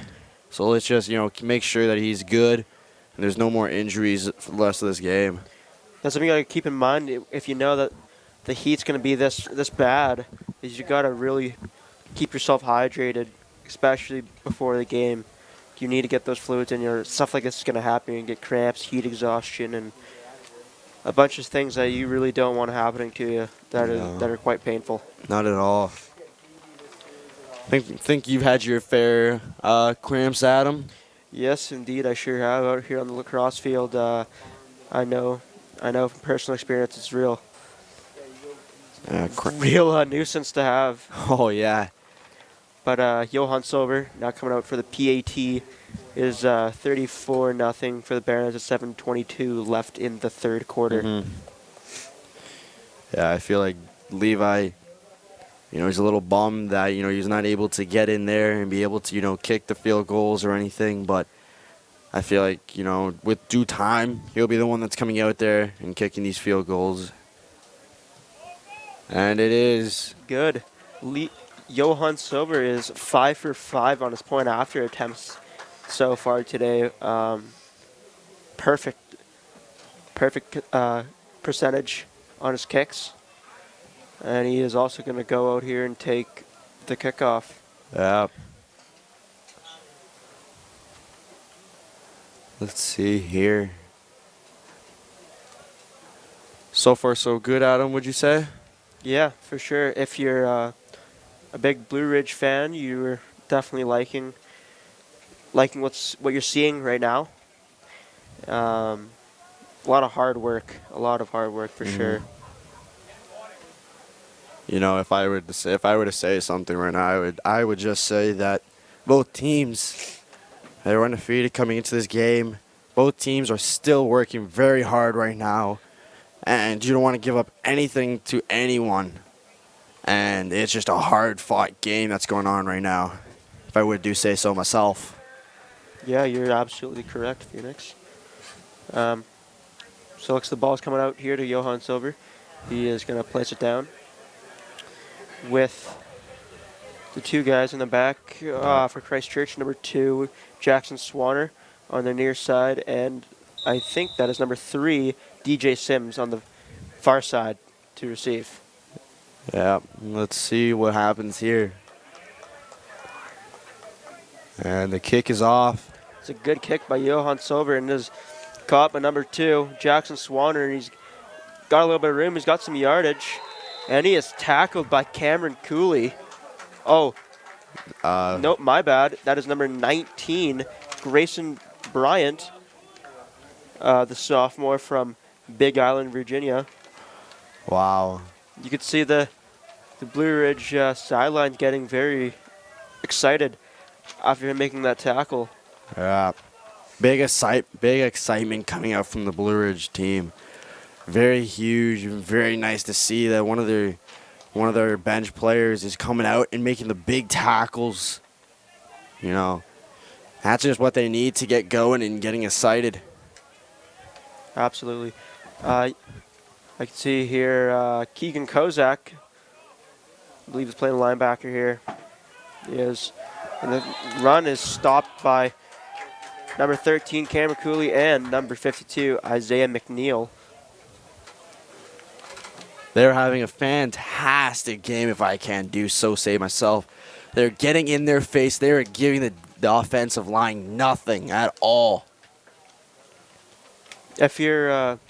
So let's just, make sure that he's good and there's no more injuries for the rest of this game. That's something you got to keep in mind if you know that the heat's going to be this bad. Is you got to really keep yourself hydrated, especially before the game. You need to get those fluids in your stuff like this is going to happen. You can get cramps, heat exhaustion, and a bunch of things that you really don't want happening to you that are quite painful. Not at all. Think you've had your fair cramps, Adam? Yes, indeed, I sure have out here on the lacrosse field. I know from personal experience, it's real nuisance to have. Oh yeah. But Johan Silver now coming out for the PAT is 34-0 for the Barons at 7:22 left in the third quarter. Mm-hmm. Yeah, I feel like Levi, he's a little bummed that, he's not able to get in there and be able to, kick the field goals or anything. But I feel like, with due time, he'll be the one that's coming out there and kicking these field goals. And it is good. Johan Silver is 5 for 5 on his point after attempts so far today. Perfect percentage on his kicks. And he is also going to go out here and take the kickoff. Yeah. Let's see here. So far, so good, Adam, would you say? Yeah, for sure. If you're a big Blue Ridge fan, you're definitely liking what you're seeing right now. A lot of hard work for sure. If I were to say something right now, I would just say that both teams, they were undefeated coming into this game. Both teams are still working very hard right now, and you don't want to give up anything to anyone. And it's just a hard-fought game that's going on right now, if I would do say so myself. Yeah, you're absolutely correct, Phoenix. So looks the ball's coming out here to Johan Silver. He is going to place it down with the two guys in the back for Christchurch. Number 2, Jackson Swanner on the near side, and I think that is number 3, DJ Sims on the far side to receive. Yeah, let's see what happens here. And the kick is off. It's a good kick by Johan Silver, and is caught by number 2, Jackson Swanner, and he's got a little bit of room. He's got some yardage. And he is tackled by Cameron Cooley. Oh, nope, my bad. That is number 19, Grayson Bryant, the sophomore from Big Island, Virginia. Wow. You could see the Blue Ridge sideline getting very excited after him making that tackle. Yeah. Big excitement coming out from the Blue Ridge team. Very huge and very nice to see that one of their bench players is coming out and making the big tackles. You know, that's just what they need to get going and getting excited. Absolutely. I can see here Keegan Kozak, I believe he's playing linebacker here. He is. And the run is stopped by number 13, Cameron Cooley, and number 52, Isaiah McNeil. They're having a fantastic game, if I can do so say myself. They're getting in their face. They're giving the offensive line nothing at all. If you're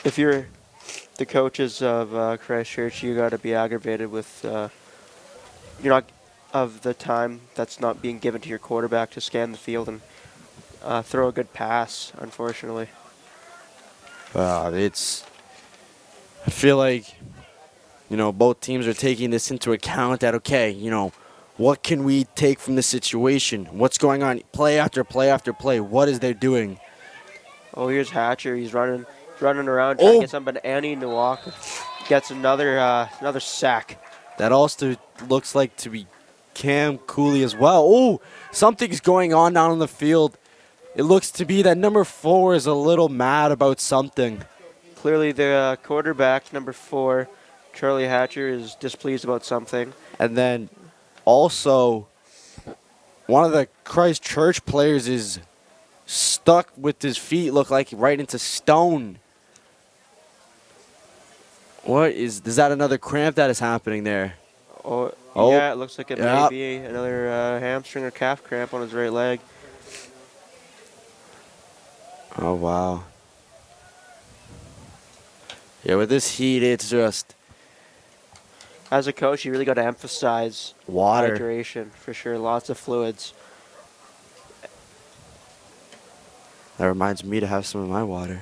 the coaches of Christchurch, you got to be aggravated with you're not of the time that's not being given to your quarterback to scan the field and throw a good pass. Unfortunately, I feel like, both teams are taking this into account that, okay, what can we take from this situation? What's going on? Play after play after play. What is they doing? oh, here's Hatcher. He's running around trying to get something. Annie Nowak gets another sack. That also looks like to be Cam Cooley as well. Oh, something's going on down on the field. It looks to be that number 4 is a little mad about something. Clearly, the quarterback, number 4, Charlie Hatcher, is displeased about something. And then also, one of the Christchurch players is stuck with his feet, look like right into stone. Is that another cramp that is happening there? Oh, Oh, yeah, it looks like it yeah. may be another hamstring or calf cramp on his right leg. Oh, wow. Yeah, with this heat, it's just As a coach, you really got to emphasize water. hydration for sure. Lots of fluids. That reminds me to have some of my water.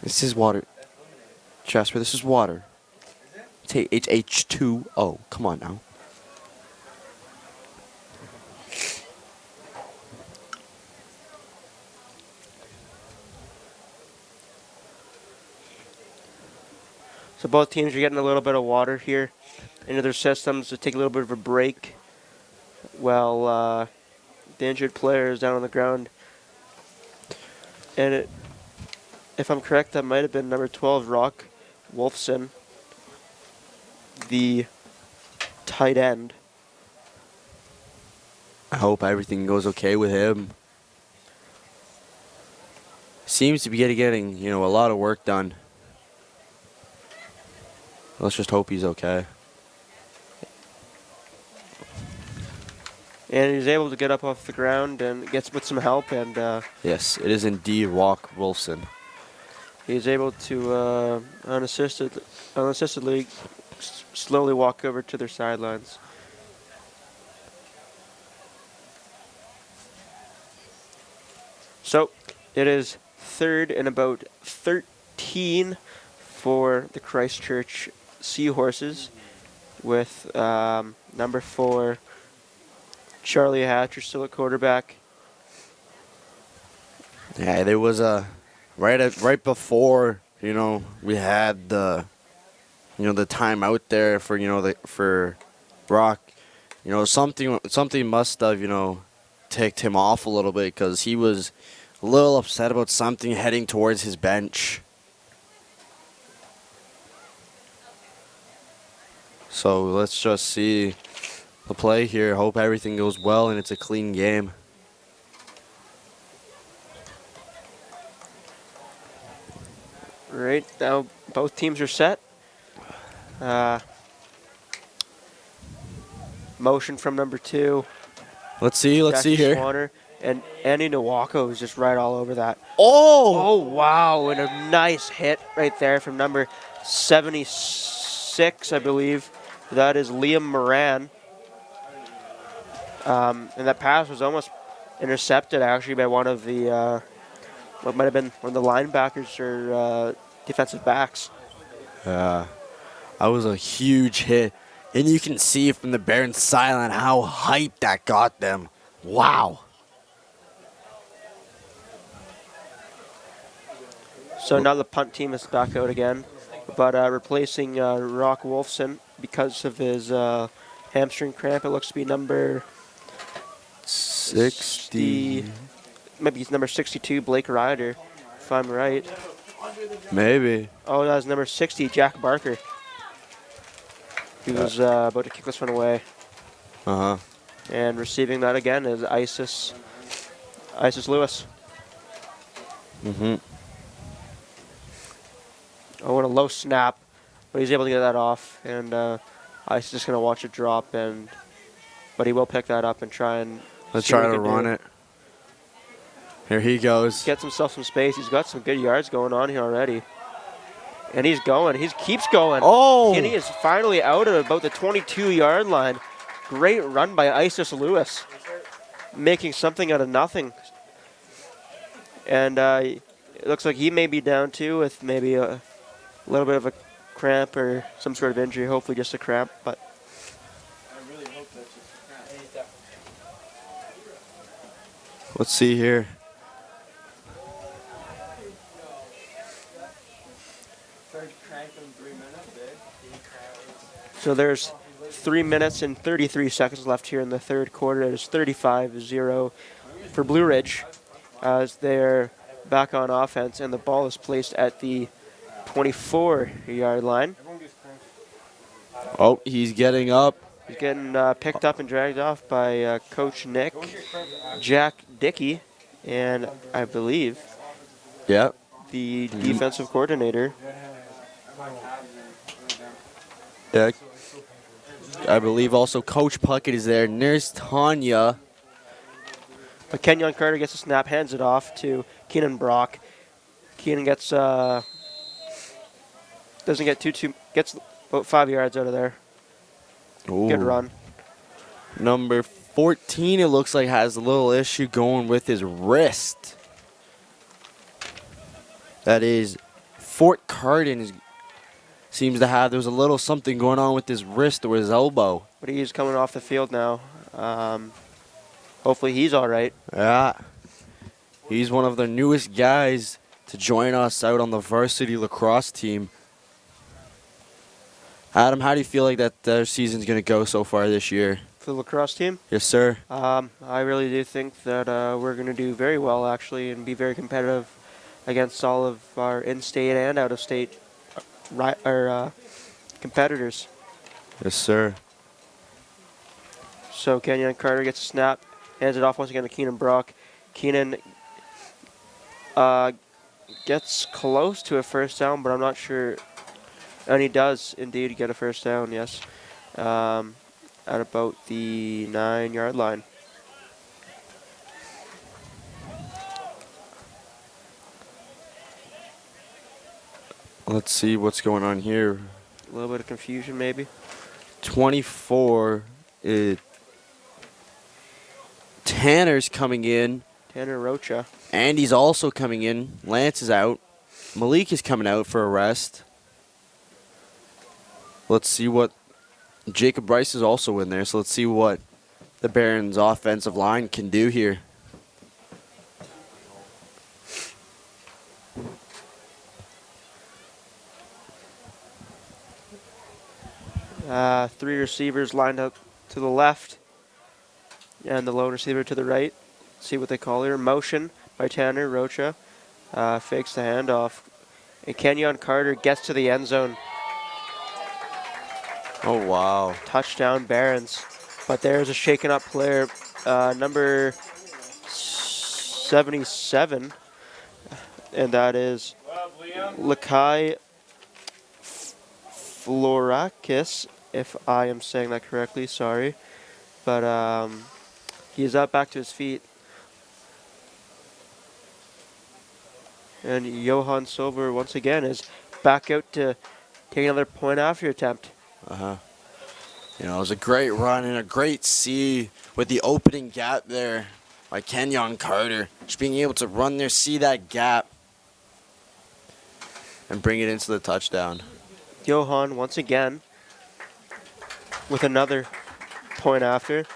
This is water. Jasper, this is water. It's H2O. Come on now. So both teams are getting a little bit of water here into their systems to take a little bit of a break while the injured player is down on the ground. And if I'm correct, that might have been number 12, Rock Wolfson, the tight end. I hope everything goes okay with him. Seems to be getting a lot of work done. Let's just hope he's okay. And he's able to get up off the ground and gets with some help, and Yes, it is indeed Walk Wilson. he's able to unassistedly slowly walk over to their sidelines. So it is 3rd and about 13 for the Christchurch Seahorses, with number 4, Charlie Hatcher, still at quarterback. Yeah, there was a right before we had the the timeout there for Rock. Something must have ticked him off a little bit because he was a little upset about something heading towards his bench. So let's just see the play here. Hope everything goes well and it's a clean game. Right now, both teams are set. Motion from number 2. Let's see Jackie here. Swanner. And Andy Nwako is just right all over that. Oh! Oh, wow. And a nice hit right there from number 76, I believe. That is Liam Moran. And that pass was almost intercepted, actually, by one of the, what might have been one of the linebackers or defensive backs. That was a huge hit. And you can see from the Barons' sideline how hyped that got them. Wow. So now the punt team is back out again, but replacing Rock Wolfson because of his hamstring cramp. It looks to be number 60. maybe he's number 62, Blake Ryder, if I'm right. Maybe. Oh, that was number 60, Jack Barker. He was about to kick this one away. Uh-huh. And receiving that again is Isis Lewis. Mm-hmm. Oh, what a low snap. But he's able to get that off. And Isis is just going to watch it drop. But he will pick that up and try and Let's see what try he to can run do. it. Here he goes. Gets himself some space. He's got some good yards going on here already. And he's going. He keeps going. Oh! Kinney is finally out at about the 22-yard line. Great run by Isis Lewis. Making something out of nothing. And it looks like he may be down too with maybe a little bit of a cramp or some sort of injury. Hopefully just a cramp. But Let's see here. so there's 3 minutes and 33 seconds left here in the third quarter. It is 35-0 for Blue Ridge as they're back on offense, and the ball is placed at the 24-yard line. Oh, he's getting up. He's getting picked up and dragged off by Coach Nick, Jack Dickey, and I believe Yep. the defensive coordinator. Yeah. I believe also Coach Puckett is there. Nurse Tanya. But Kenyon Carter gets a snap, hands it off to Keenan Brock. Keenan gets doesn't get gets about 5 yards out of there. Ooh. Good run. Number 14, it looks like, has a little issue going with his wrist. That is, Fort Carden seems to have, there's a little something going on with his wrist or his elbow. But he's coming off the field now. Hopefully he's all right. Yeah. He's one of the newest guys to join us out on the varsity lacrosse team. Adam, how do you feel like that their season's going to go so far this year? For the lacrosse team, Yes, sir. I really do think that we're going to do very well, actually, and be very competitive against all of our in-state and out-of-state competitors. Yes, sir. So Kenyon Carter gets a snap, hands it off once again to Keenan Brock. Keenan gets close to a first down, but I'm not sure. And he does indeed get a first down, yes, at about the 9-yard line. Let's see what's going on here. A little bit of confusion, maybe. 24. Tanner's coming in. Tanner Rocha. Andy's also coming in. Lance is out. Malik is coming out for a rest. Let's see what Jacob Bryce is also in there, so let's see what the Barons' offensive line can do here. Three receivers lined up to the left, and the lone receiver to the right. See what they call here. Motion by Tanner Rocha. Fakes the handoff. And Kenyon Carter gets to the end zone. Oh, wow. Touchdown Barons. But there's a shaken up player, number 77, and that is Lakai Florakis, if I am saying that correctly, sorry. But he is up back to his feet. And Johan Silver once again is back out to take another point after attempt. You know, it was a great run and a great see with the opening gap there by Kenyon Carter. Just being able to run there, see that gap, and bring it into the touchdown. Johan once again with another point after. It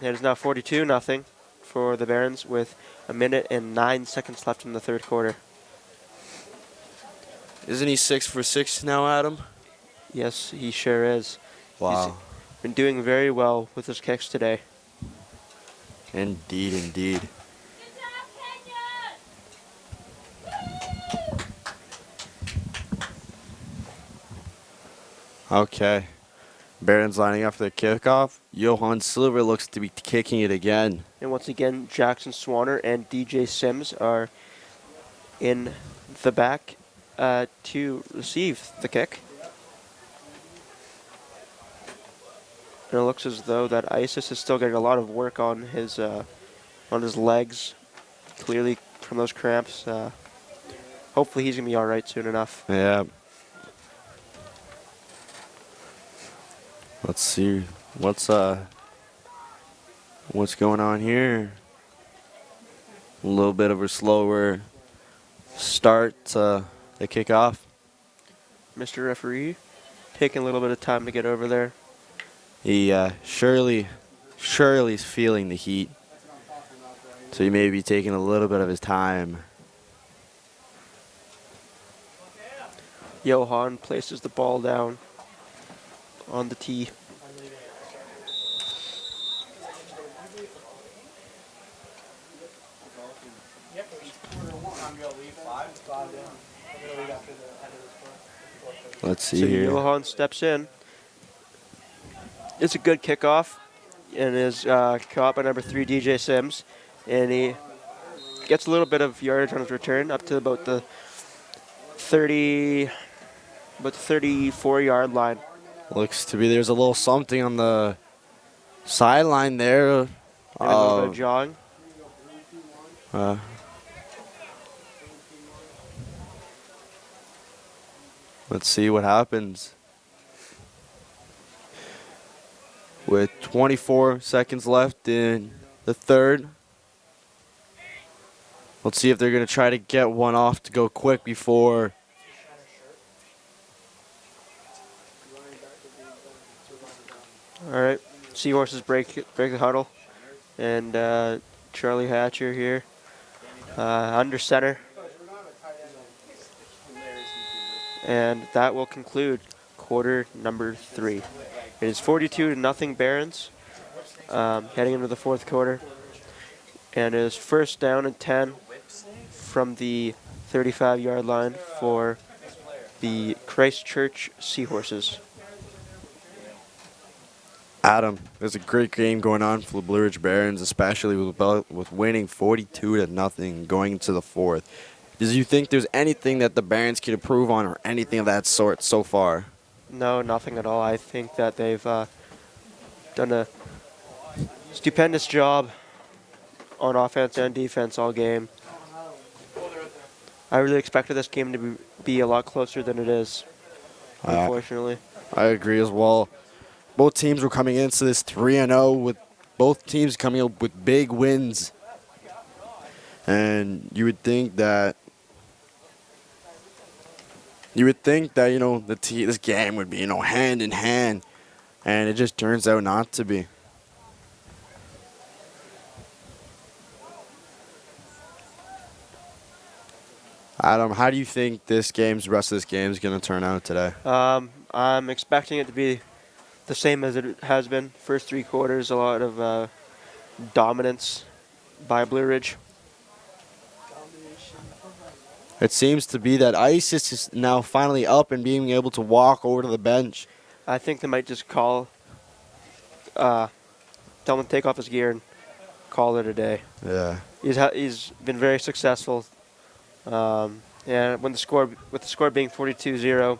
is now 42-0 for the Barons with 1 minute and 9 seconds left in the third quarter. Isn't he 6 for 6 now, Adam? Yes, he sure is. Wow. He's been doing very well with his kicks today. Indeed, indeed. Okay. Barons lining up for the kickoff. Johan Silver looks to be kicking it again. And once again, Jackson Swanner and DJ Sims are in the back to receive the kick. And it looks as though that Isis is still getting a lot of work on his legs, clearly from those cramps. Hopefully he's going to be all right soon enough. Yeah. Let's see what's going on here. A little bit of a slower start to the kickoff. Mr. Referee, taking a little bit of time to get over there. He surely is feeling the heat, so he may be taking a little bit of his time. Johan places the ball down on the tee. Let's see So here. Johan steps in. It's a good kickoff and is caught by number 3, DJ Sims. And he gets a little bit of yardage on his return, up to about the 34-yard line. Looks to be there's a little something on the sideline there. And a little bit of jawing. Let's see what happens. With 24 seconds left in the third. Let's see if they're going to try to get one off to go quick before. All right, Seahorses break the huddle, and Charlie Hatcher here under center, and that will conclude quarter number 3. It is 42-0 Barons, heading into the fourth quarter, and it is first down and 10 from the 35-yard line for the Christchurch Seahorses. Adam, there's a great game going on for the Blue Ridge Barons, especially with winning 42-0 going into the fourth. Do you think there's anything that the Barons can improve on or anything of that sort so far? No, nothing at all. I think that they've done a stupendous job on offense and defense all game. I really expected this game to be a lot closer than it is, unfortunately. I agree as well. Both teams were coming into this 3-0 with both teams coming up with big wins. And you would think that you know this game would be hand in hand, and it just turns out not to be. Adam, how do you think the rest of this game is going to turn out today? I'm expecting it to be the same as it has been. First 3 quarters, a lot of dominance by Blue Ridge. It seems to be that Isis is now finally up and being able to walk over to the bench. I think they might just tell him to take off his gear and call it a day. Yeah. He's been very successful. And with the score being 42-0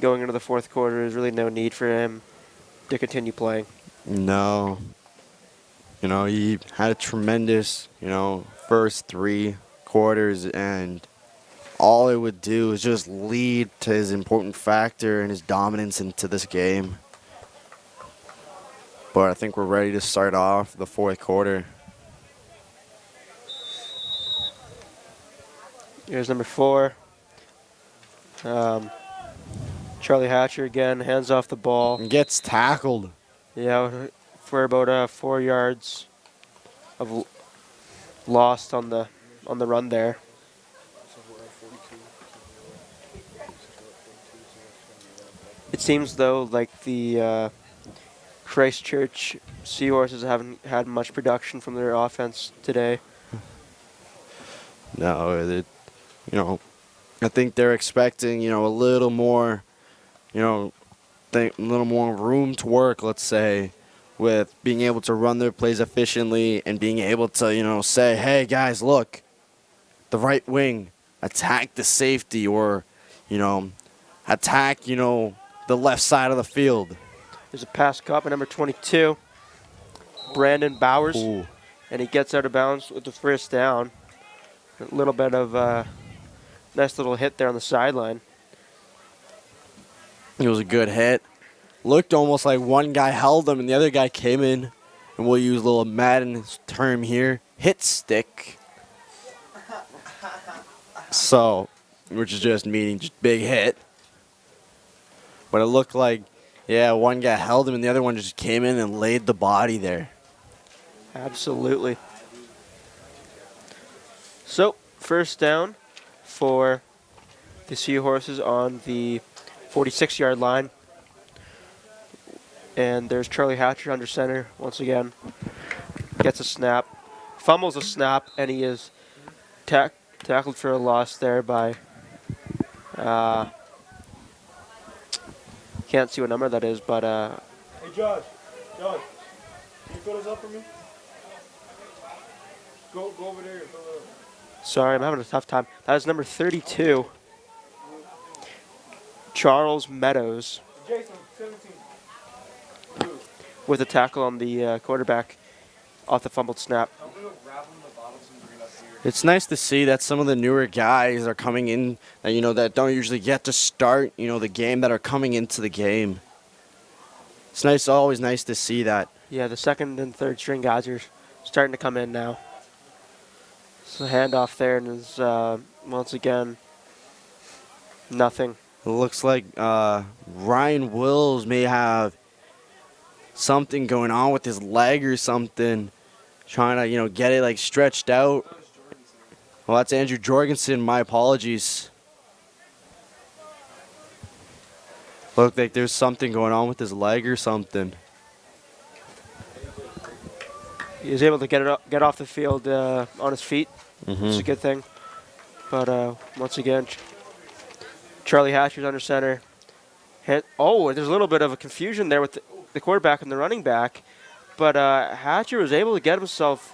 going into the fourth quarter, there's really no need for him to continue playing. No. He had a tremendous, first 3 quarters, and all it would do is just lead to his important factor and his dominance into this game. But I think we're ready to start off the fourth quarter. Here's number 4. Charlie Hatcher again, hands off the ball. And gets tackled. Yeah, for about 4 yards of lost on the run there. It seems though like the Christchurch Seahorses haven't had much production from their offense today. No, I think they're expecting, a little more, a little more room to work, let's say, with being able to run their plays efficiently and being able to, say, hey, guys, look, the right wing, attack the safety or, attack, the left side of the field. There's a pass caught by number 22, Brandon Bowers, Ooh. and he gets out of bounds with the first down. A little bit of nice little hit there on the sideline. It was a good hit. Looked almost like one guy held him and the other guy came in, and we'll use a little Madden term here, hit stick. So, which is just meaning just big hit. But it looked like, one guy held him and the other one just came in and laid the body there. Absolutely. So, first down for the Seahorses on the 46-yard line. And there's Charlie Hatcher under center once again. Gets a snap. Fumbles a snap, and he is tackled for a loss there by... can't see what number that is, but... Hey, Josh, can you fill this up for me? Go over there and fill it up. Sorry, I'm having a tough time. That is number 32, Charles Meadows, Jason, 17. with a tackle on the quarterback off the fumbled snap. It's nice to see that some of the newer guys are coming in that, that don't usually get to start, the game, that are coming into the game. It's always nice to see that. Yeah, the second and third string guys are starting to come in now. So handoff there, and is once again nothing. It looks like Ryan Wills may have something going on with his leg or something, trying to, get it stretched out. Well, that's Andrew Jorgensen. My apologies. Look like there's something going on with his leg or something. He was able to get off the field on his feet. It's a good thing. But once again, Charlie Hatcher's under center. There's a little bit of a confusion there with the quarterback and the running back. But Hatcher was able to get himself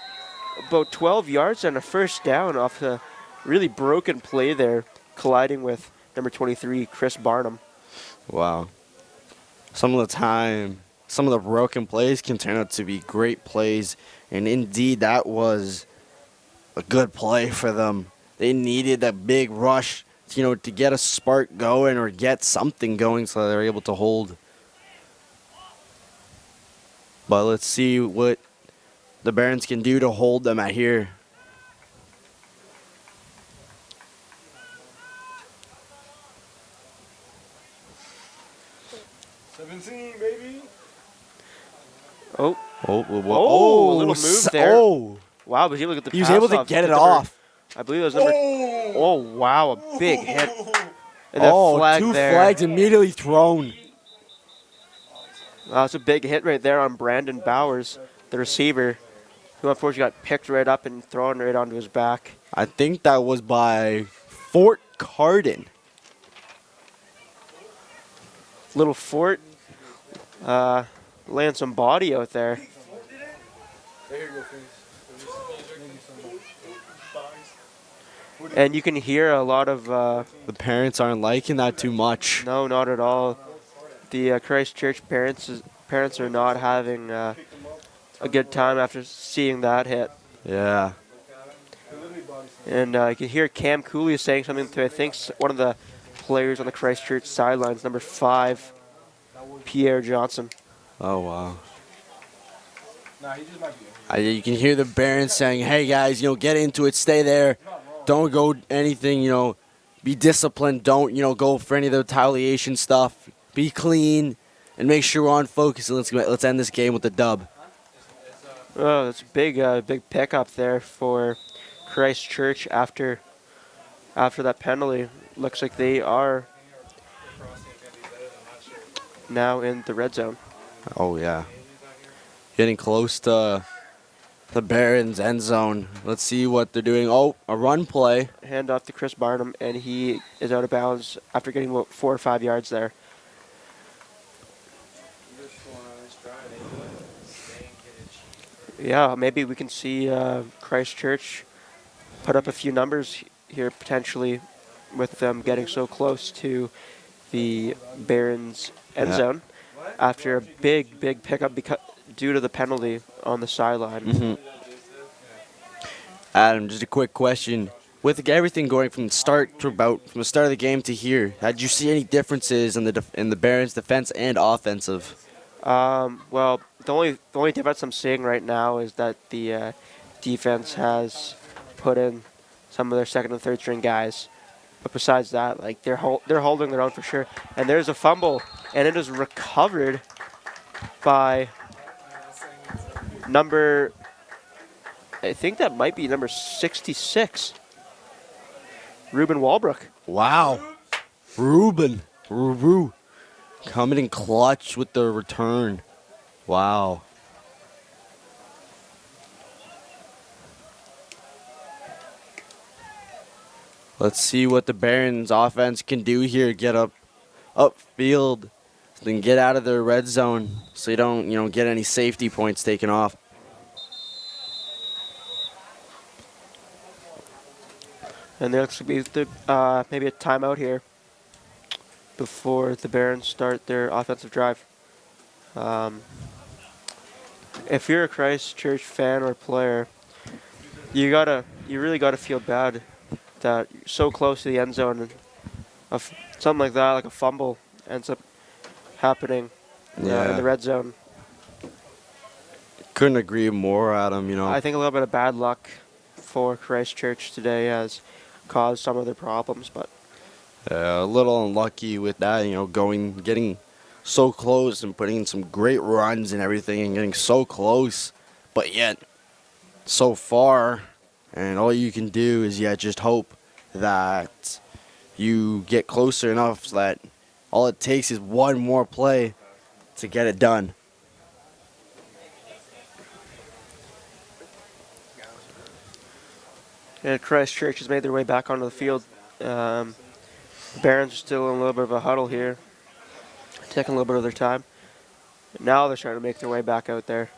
about 12 yards and a first down off a really broken play there, colliding with number 23, Chris Barnum. Wow. Some of the broken plays can turn out to be great plays. And indeed, that was a good play for them. They needed that big rush, to get a spark going or get something going so they're able to hold. But let's see what the Barons can do to hold them at here. Baby. Oh, A little move there. Oh, wow, but he was able to get the he was pass able to off. get it Number- off. I believe it was number... Oh, wow, a big hit. And that flag two there. flags immediately thrown. That's a big hit right there on Brandon Bowers, the receiver, who unfortunately got picked right up and thrown right onto his back. I think that was by Fort Cardin. Little Fort laying some body out there. There you go, Face. And you can hear a lot of... The parents aren't liking that too much. no, not at all. The Christchurch parents are not having a good time after seeing that hit. Yeah. Literally body slam. And you can hear Cam Cooley saying something to, I think, one of the players on the Christchurch sidelines, number 5, Pierre Johnson. Oh, wow. Nah, he just might be. You can hear the Barons saying, hey, guys, get into it. Stay there. Don't go anything, be disciplined. Don't, go for any of the retaliation stuff. Be clean and make sure we're on focus. And let's end this game with the dub. Oh, that's a big pickup there for Christchurch after that penalty. Looks like they are now in the red zone. Oh, yeah. Getting close to the Barons' end zone. Let's see what they're doing. Oh, a run play. Hand off to Chris Barnum, and he is out of bounds after getting about 4 or 5 yards there. Yeah, maybe we can see Christchurch put up a few numbers here potentially with them getting so close to the Barons' end zone after a big pickup due to the penalty on the sideline. Adam, just a quick question. With everything going from the start of the game to here, did you see any differences in the Barons' defense and offensive? Well, the only difference I'm seeing right now is that the defense has put in some of their second and third string guys. But besides that, like they're holding their own for sure. And there's a fumble, and it is recovered by I think that might be number 66, Ruben Walbrook. Wow. Ruben. Coming in clutch with the return. Wow. Let's see what the Barons offense can do here. Get upfield, then get out of their red zone so you don't, get any safety points taken off. And there looks to be maybe a timeout here before the Barons start their offensive drive. If you're a Christchurch fan or player, you really gotta feel bad that you're so close to the end zone and something like that, like a fumble, ends up happening in the red zone. Couldn't agree more, Adam. I think a little bit of bad luck for Christchurch today has caused some of their problems, but a little unlucky with that, getting so close and putting in some great runs and everything and getting so close, but yet so far. And all you can do is just hope that you get closer enough so that all it takes is one more play to get it done. And Christchurch has made their way back onto the field. The Barons are still in a little bit of a huddle here, taking a little bit of their time. Now they're trying to make their way back out there.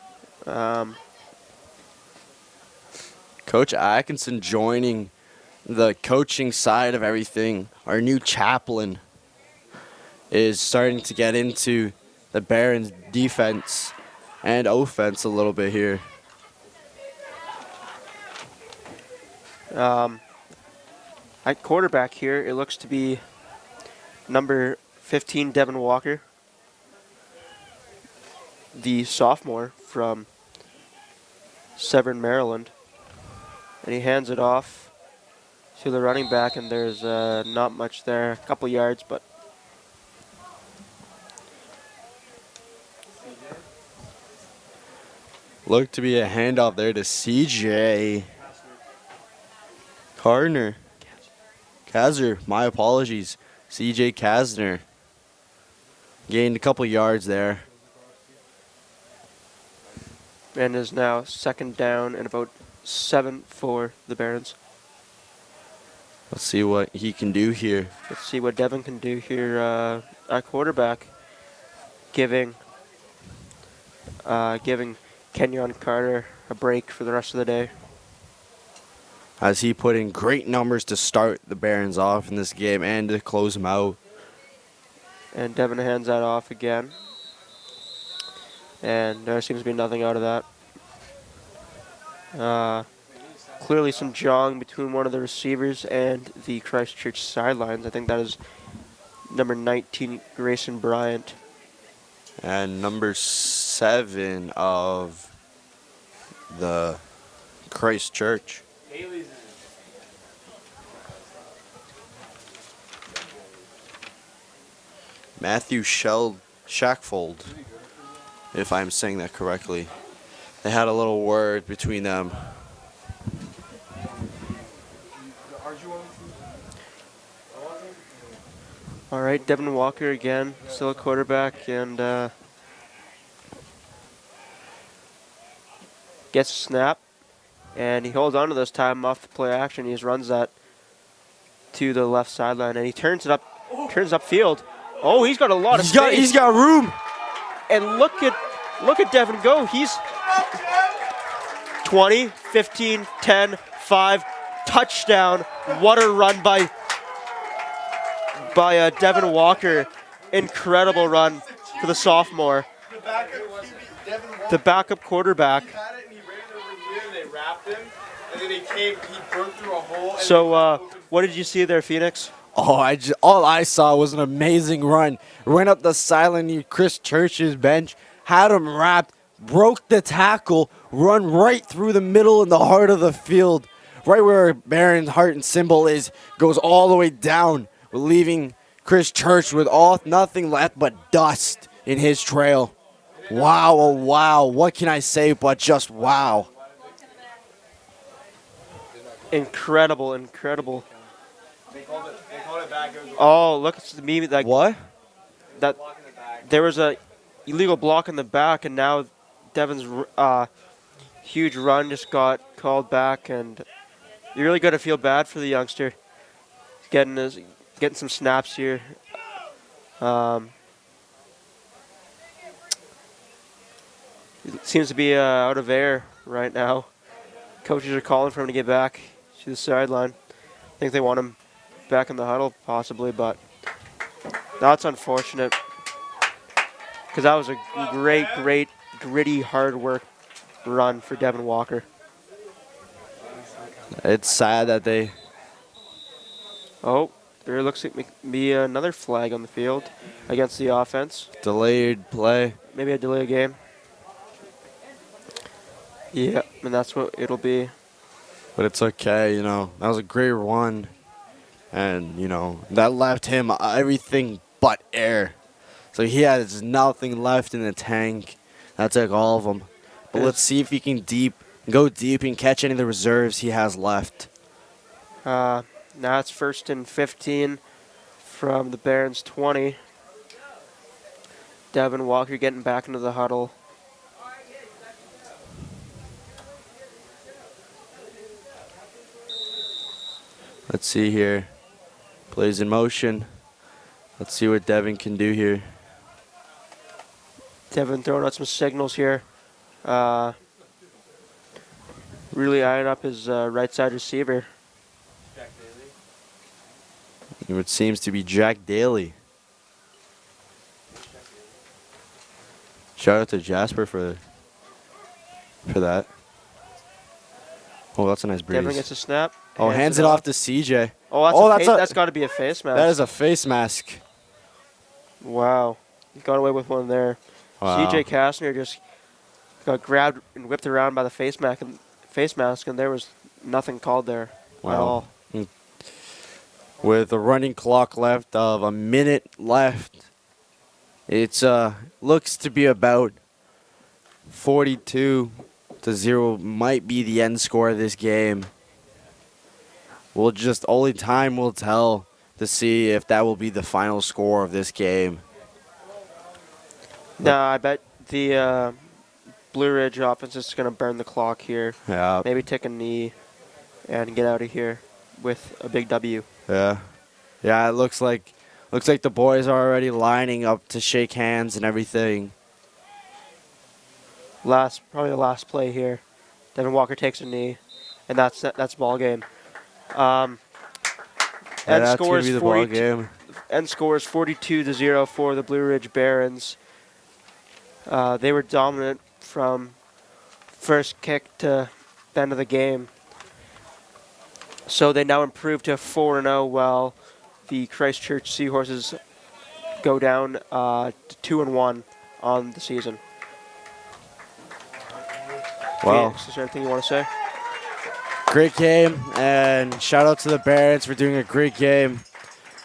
Coach Atkinson joining the coaching side of everything. Our new chaplain is starting to get into the Barons' defense and offense a little bit here. At quarterback here, it looks to be number 15, Devin Walker, the sophomore from Severn, Maryland. And he hands it off to the running back, and there's not much there, a couple yards, but Looked to be a handoff there to CJ Kazner, my apologies. CJ Kazner gained a couple yards there. and is now second down and about 7 for the Barons. Let's see what he can do here. Let's see what Devin can do here at quarterback, giving Kenyon Carter a break for the rest of the day. As he put in great numbers to start the Barons off in this game and to close them out. And Devin hands that off again. And there seems to be nothing out of that. clearly some jawing between one of the receivers and the Christchurch sidelines. I think that is number 19, Grayson Bryant. And number 7 of the Christchurch. Matthew Shackfold, if I'm saying that correctly. They had a little word between them. All right, Devin Walker again, still a quarterback, and gets a snap, and he holds on to this time off the play action. He just runs that to the left sideline, and he turns upfield. Oh, he's got a lot of space. He's got room. And look at Devin go. He's 20, 15, 10, 5, touchdown. What a run by Devin Walker. Incredible run for the sophomore. The backup quarterback. He had it and he ran over here and they wrapped him. And then he broke through a hole. And So, what did you see there, Phoenix? Oh, all I saw was an amazing run. Ran up the sideline near Chris Church's bench, had him wrapped, broke the tackle, run right through the middle in the heart of the field, right where Barron's heart and symbol is, goes all the way down, leaving Chris Church with nothing left but dust in his trail. Wow, oh wow, what can I say but just wow. Incredible. they called it back. It was Oh, look at me. Like, What? that block in the back. there was a illegal block in the back, and now Devin's huge run just got called back, and you really got to feel bad for the youngster getting some snaps here. He seems to be out of air right now. Coaches are calling for him to get back to the sideline. I think they want him back in the huddle possibly, but that's unfortunate because that was a great, gritty, hard work run for Devin Walker. It's sad that they... Oh, there looks like be another flag on the field against the offense. Delayed play. Maybe a delay game. Yeah, and that's what it'll be. But it's okay, you know. That was a great run. And, you know, that left him everything but air. So he has nothing left in the tank. That took all of them. But let's see if he can go deep and catch any of the reserves he has left. Now it's 1st and 15 from the Barons 20. Devin Walker getting back into the huddle. Let's see here. Plays in motion. Let's see what Devin can do here. Devin throwing out some signals here. Really eyeing up his right side receiver. Jack Daly. It seems to be Jack Daly. Shout out to Jasper for that. Oh, that's a nice breeze. Devin gets a snap. Oh, hands it off to CJ. Oh, that's got to be a face mask. That is a face mask. Wow. He got away with one there. Wow. CJ Kastner just got grabbed and whipped around by the face mask, and there was nothing called there at Wow. all. With a running clock left of a minute left, it's looks to be about 42-0 might be the end score of this game. Only time will tell to see if that will be the final score of this game. No, I bet the Blue Ridge offense is going to burn the clock here. Yeah. Maybe take a knee and get out of here with a big W. Yeah. Yeah, it looks like the boys are already lining up to shake hands and everything. Probably the last play here. Devin Walker takes a knee, and that's ball game. Yeah, that's gonna be the ball game. End scores 42-0 for the Blue Ridge Barons. They were dominant from first kick to the end of the game. So they now improve to 4-0, while the Christchurch Seahorses go down to 2-1 on the season. Wow. Phoenix, is there anything you want to say? Great game, and shout out to the Barons for doing a great game.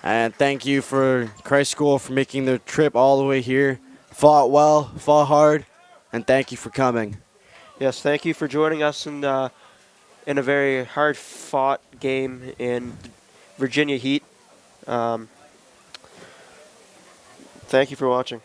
And thank you for Christ School for making the trip all the way here. Fought well, fought hard, and thank you for coming. Yes, thank you for joining us in a very hard-fought game in Virginia Heat. Thank you for watching.